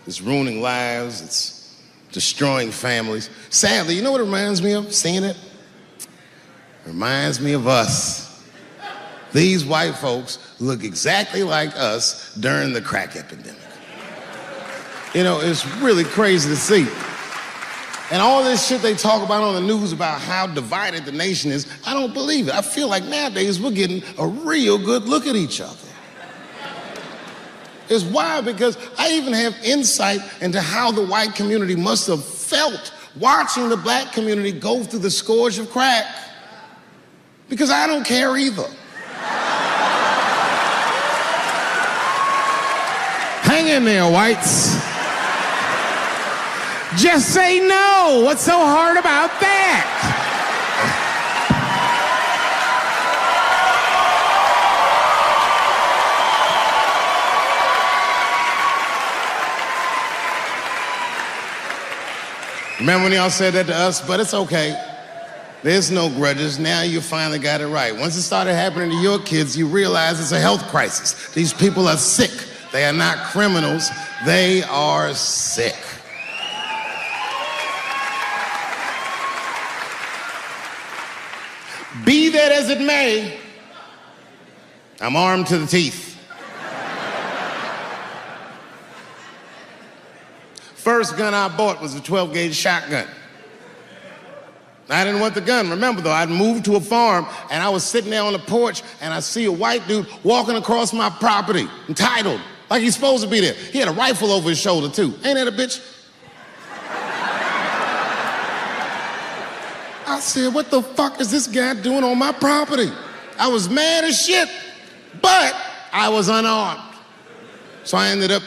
It's ruining lives. It's destroying families. Sadly, you know what it reminds me of, seeing it? It reminds me of us. These white folks look exactly like us during the crack epidemic. You know, it's really crazy to see. And all this shit they talk about on the news about how divided the nation is, I don't believe it. I feel like nowadays we're getting a real good look at each other. It's wild because I even have insight into how the white community must have felt watching the black community go through the scourge of crack. Because I don't care either. Hang in there, whites. Just say no. What's so hard about that? Remember when y'all said that to us? But it's okay. There's no grudges. Now you finally got it right. Once it started happening to your kids, you realize it's a health crisis. These people are sick. They are not criminals. They are sick. Be that as it may, I'm armed to the teeth. First gun I bought was a 12-gauge shotgun. I didn't want the gun. Remember, though, I'd moved to a farm, and I was sitting there on the porch, and I see a white dude walking across my property, entitled, like he's supposed to be there. He had a rifle over his shoulder, too. Ain't that a bitch? I said, what the fuck is this guy doing on my property? I was mad as shit, but I was unarmed. So I ended up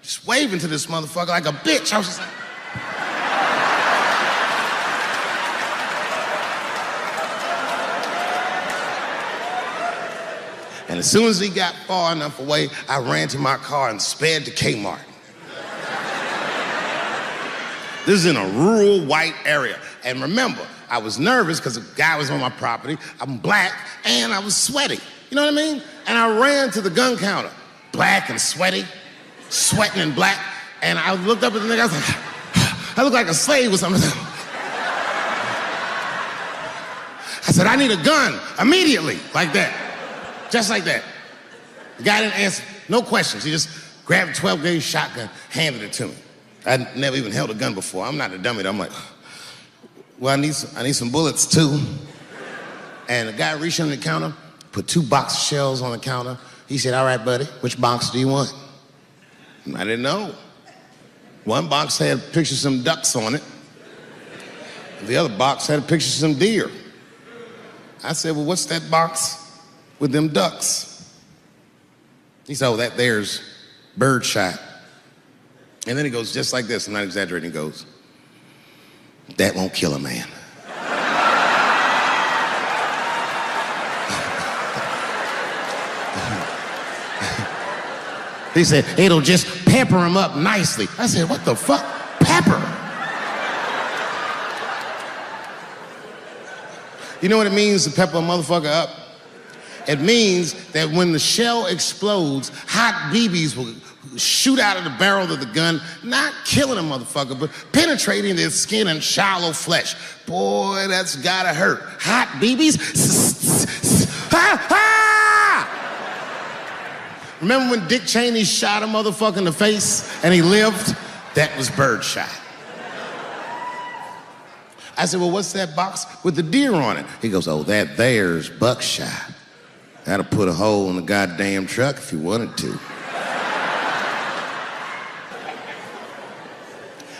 just waving to this motherfucker like a bitch. I was just like... And as soon as he got far enough away, I ran to my car and sped to Kmart. This is in a rural white area. And remember, I was nervous because the guy was on my property, I'm black, and I was sweaty. You know what I mean? And I ran to the gun counter, black and sweaty, sweating and black, and I looked up at the nigga, I was like, I look like a slave or something. I said, I need a gun, immediately, like that. Just like that. The guy didn't answer, no questions. He just grabbed a 12-gauge shotgun, handed it to me. I'd never even held a gun before. I'm not a dummy. I'm like, well, I need some bullets too. And the guy reached under the counter, put 2 box of shells on the counter. He said, all right, buddy, which box do you want? I didn't know. One box had a picture of some ducks on it. The other box had a picture of some deer. I said, well, what's that box with them ducks? He said, oh, that there's birdshot. And then he goes just like this, I'm not exaggerating, he goes, that won't kill a man. He said, it'll just pepper him up nicely. I said, what the fuck? Pepper? You know what it means to pepper a motherfucker up? It means that when the shell explodes, hot BBs will shoot out of the barrel of the gun, not killing a motherfucker, but penetrating their skin and shallow flesh. Boy, that's gotta hurt. Hot BBs? Ha, ha! Remember when Dick Cheney shot a motherfucker in the face and he lived? That was birdshot. I said, well, what's that box with the deer on it? He goes, oh, that there's buckshot. That'll put a hole in the goddamn truck if you wanted to.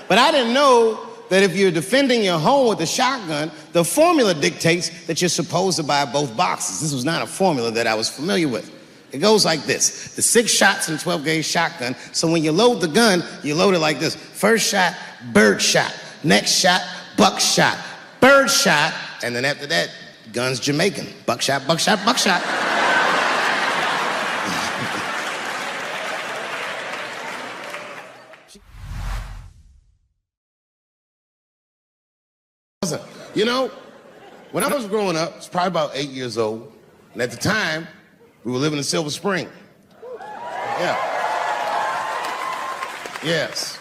But I didn't know that if you're defending your home with a shotgun, the formula dictates that you're supposed to buy both boxes. This was not a formula that I was familiar with. It goes like this. The 6 shots in a 12-gauge shotgun, so when you load the gun, you load it like this. First shot, bird shot. Next shot, buckshot. Bird shot, and then after that, gun's Jamaican. Buckshot, buckshot, buckshot. You know, when I was growing up, I was probably about 8 years old, and at the time, we were living in Silver Spring. Yeah. Yes.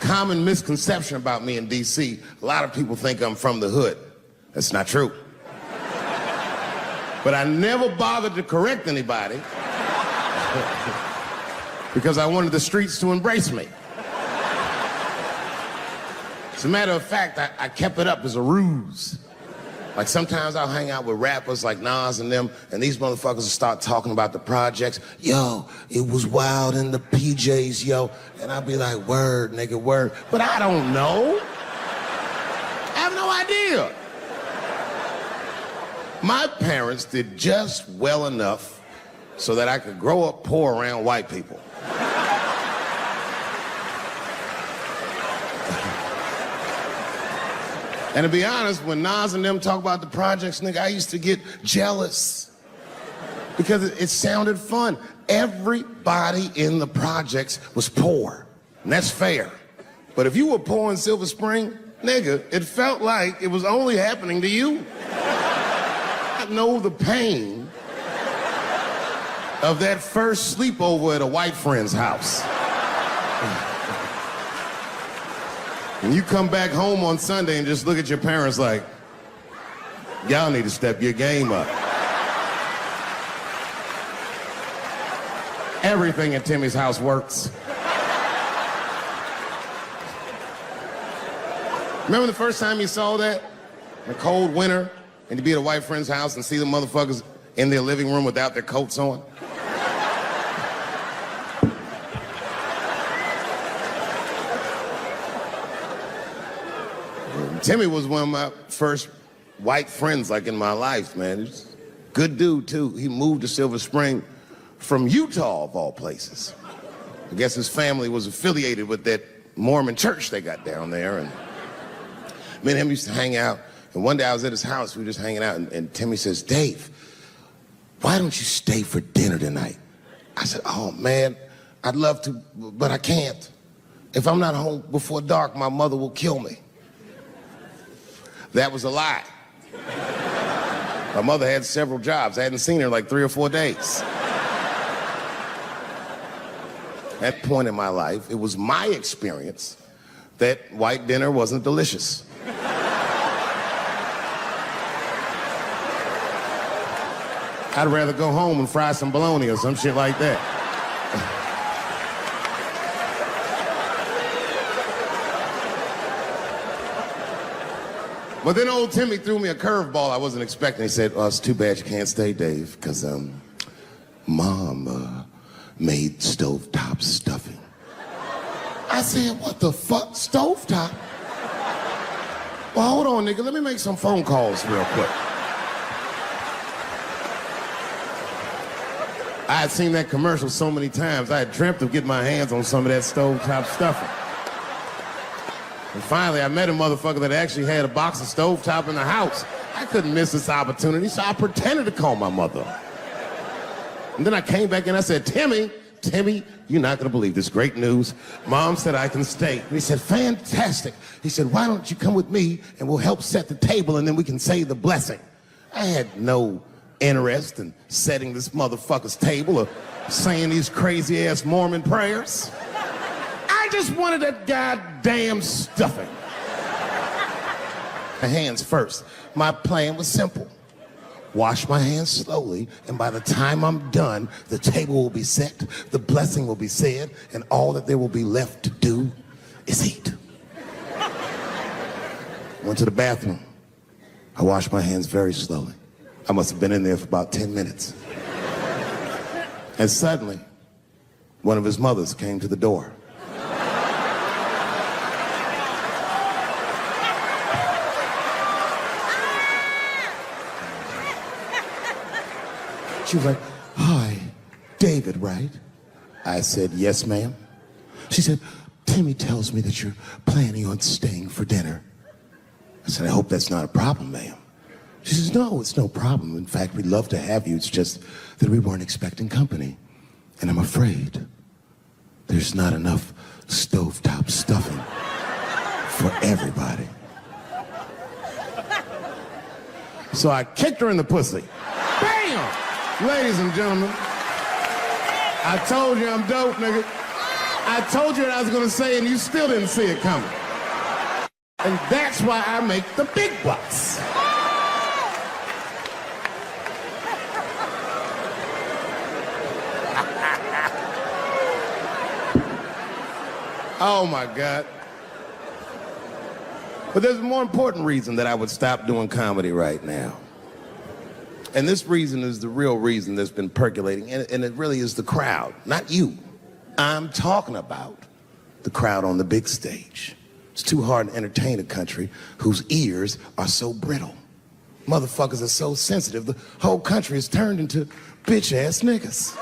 Common misconception about me in D.C., a lot of people think I'm from the hood. That's not true. But I never bothered to correct anybody because I wanted the streets to embrace me. As a matter of fact, I kept it up as a ruse. Like sometimes I'll hang out with rappers like Nas and them, and these motherfuckers will start talking about the projects. Yo, it was wild in the PJs, yo. And I'll be like, word, nigga, word. But I don't know. I have no idea. My parents did just well enough so that I could grow up poor around white people. And to be honest, when Nas and them talk about the projects, nigga, I used to get jealous because it sounded fun. Everybody in the projects was poor, and that's fair. But if you were poor in Silver Spring, nigga, it felt like it was only happening to you. I know the pain of that first sleepover at a white friend's house. And you come back home on Sunday and just look at your parents like, y'all need to step your game up. Everything at Timmy's house works. Remember the first time you saw that? In a cold winter, and you'd be at a white friend's house and see the motherfuckers in their living room without their coats on? Timmy was one of my first white friends, like, in my life, man. He's a good dude, too. He moved to Silver Spring from Utah, of all places. I guess his family was affiliated with that Mormon church they got down there, and me and him used to hang out. And one day I was at his house, we were just hanging out, and Timmy says, "Dave, why don't you stay for dinner tonight?" I said, "Oh, man, I'd love to, but I can't. If I'm not home before dark, my mother will kill me." That was a lie. My mother had several jobs. I hadn't seen her in like 3 or 4 days. At that point in my life, it was my experience that white dinner wasn't delicious. I'd rather go home and fry some bologna or some shit like that. But then old Timmy threw me a curveball I wasn't expecting. He said, "Oh, it's too bad you can't stay, Dave, because Mom made stovetop stuffing." I said, "What the fuck, stovetop?" "Well, hold on, nigga. Let me make some phone calls real quick." I had seen that commercial so many times. I had dreamt of getting my hands on some of that stovetop stuffing. And finally, I met a motherfucker that actually had a box of stovetop in the house. I couldn't miss this opportunity, so I pretended to call my mother. And then I came back and I said, Timmy, you're not gonna believe this great news. Mom said I can stay." And he said, "Fantastic." He said, "Why don't you come with me and we'll help set the table and then we can say the blessing." I had no interest in setting this motherfucker's table or saying these crazy-ass Mormon prayers. I just wanted that goddamn stuffing. My hands first. My plan was simple. Wash my hands slowly, and by the time I'm done, the table will be set, the blessing will be said, and all that there will be left to do is eat. Went to the bathroom. I washed my hands very slowly. I must have been in there for about 10 minutes. And suddenly, one of his mothers came to the door. She was like, "Hi, David, right?" I said, "Yes, ma'am." She said, "Timmy tells me that you're planning on staying for dinner." I said, "I hope that's not a problem, ma'am." She says, "No, it's no problem. In fact, we'd love to have you. It's just that we weren't expecting company. And I'm afraid there's not enough stovetop stuffing for everybody." So I kicked her in the pussy. Bam! Ladies and gentlemen, I told you I'm dope, nigga. I told you what I was gonna say and you still didn't see it coming. And that's why I make the big bucks. Oh my God. But there's a more important reason that I would stop doing comedy right now. And this reason is the real reason that's been percolating, and it really is the crowd, not you. I'm talking about the crowd on the big stage. It's too hard to entertain a country whose ears are so brittle. Motherfuckers are so sensitive, the whole country is turned into bitch-ass niggas.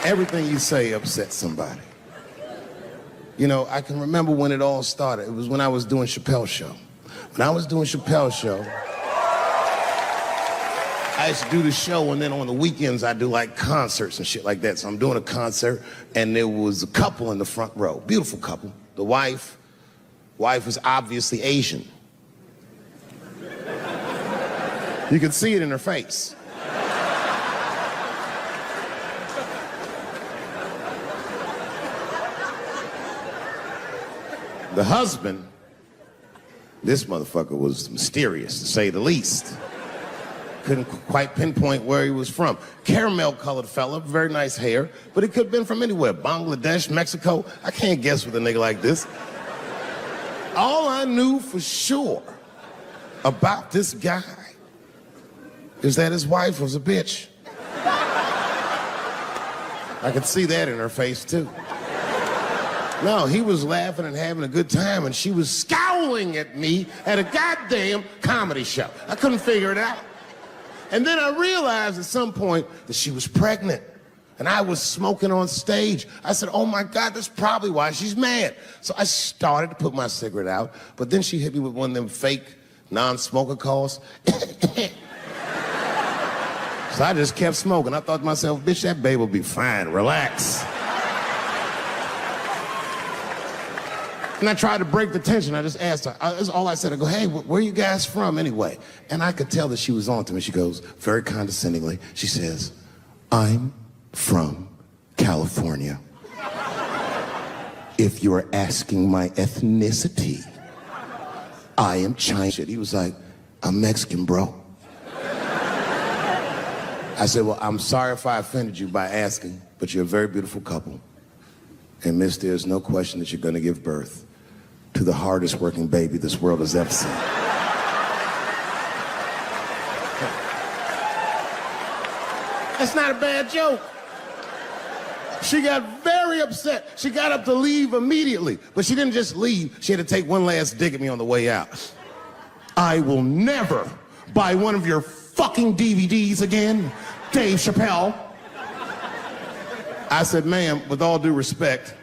Everything you say upsets somebody. You know, I can remember when it all started. It was when I was doing Chappelle Show. When I was doing Chappelle Show, I used to do the show, and then on the weekends I do like concerts and shit like that. So I'm doing a concert, and there was a couple in the front row, beautiful couple. The wife was obviously Asian. You could see it in her face. The husband, this motherfucker was mysterious, to say the least. couldn't quite pinpoint where he was from. Caramel-colored fella, very nice hair, but he could have been from anywhere. Bangladesh, Mexico. I can't guess with a nigga like this. All I knew for sure about this guy is that his wife was a bitch. I could see that in her face, too. No, he was laughing and having a good time, and she was scowling at me at a goddamn comedy show. I couldn't figure it out. And then I realized at some point that she was pregnant, and I was smoking on stage. I said, oh my God, that's probably why she's mad. So I started to put my cigarette out, but then she hit me with one of them fake non-smoker calls. So I just kept smoking. I thought to myself, bitch, that babe will be fine, relax. And I tried to break the tension. I just asked her. That's all I said. I go, hey, where are you guys from anyway? And I could tell that she was on to me. She goes, very condescendingly, she says, I'm from California. If you're asking my ethnicity, I am Chinese. He was like, I'm Mexican, bro. I said, well, I'm sorry if I offended you by asking, but you're a very beautiful couple. And miss, there's no question that you're going to give birth to the hardest working baby this world has ever seen. That's not a bad joke. She got very upset. She got up to leave immediately, but she didn't just leave. She had to take one last dig at me on the way out. I will never buy one of your fucking DVDs again, Dave Chappelle. I said, ma'am, with all due respect,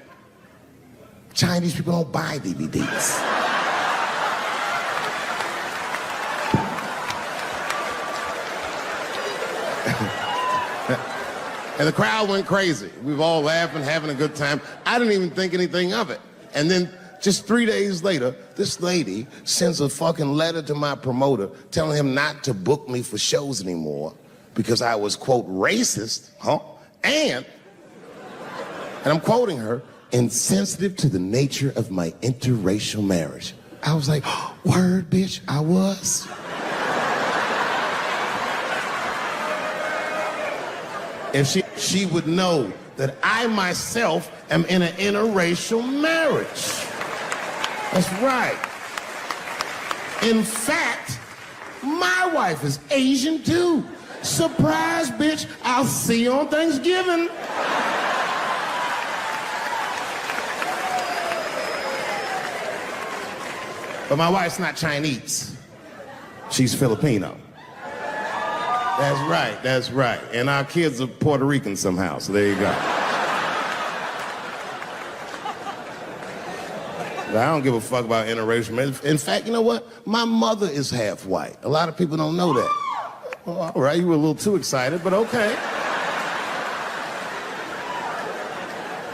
Chinese people don't buy DVDs. And the crowd went crazy. We were all laughing, having a good time. I didn't even think anything of it. And then just 3 days later, this lady sends a fucking letter to my promoter telling him not to book me for shows anymore because I was, quote, racist, and I'm quoting her, insensitive to the nature of my interracial marriage. I was like, oh, word, bitch, I was. If she would know that I myself am in an interracial marriage. That's right. In fact, my wife is Asian too. Surprise, bitch, I'll see you on Thanksgiving. But my wife's not Chinese. She's Filipino. That's right. And our kids are Puerto Rican somehow, so there you go. But I don't give a fuck about interracial marriage. In fact, you know what? My mother is half white. A lot of people don't know that. Well, all right, you were a little too excited, but okay.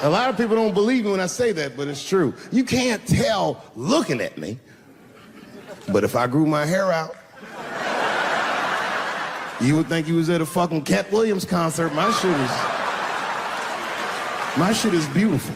A lot of people don't believe me when I say that, but it's true. You can't tell looking at me, but if I grew my hair out, you would think you was at a fucking Cat Williams concert. My shit is beautiful.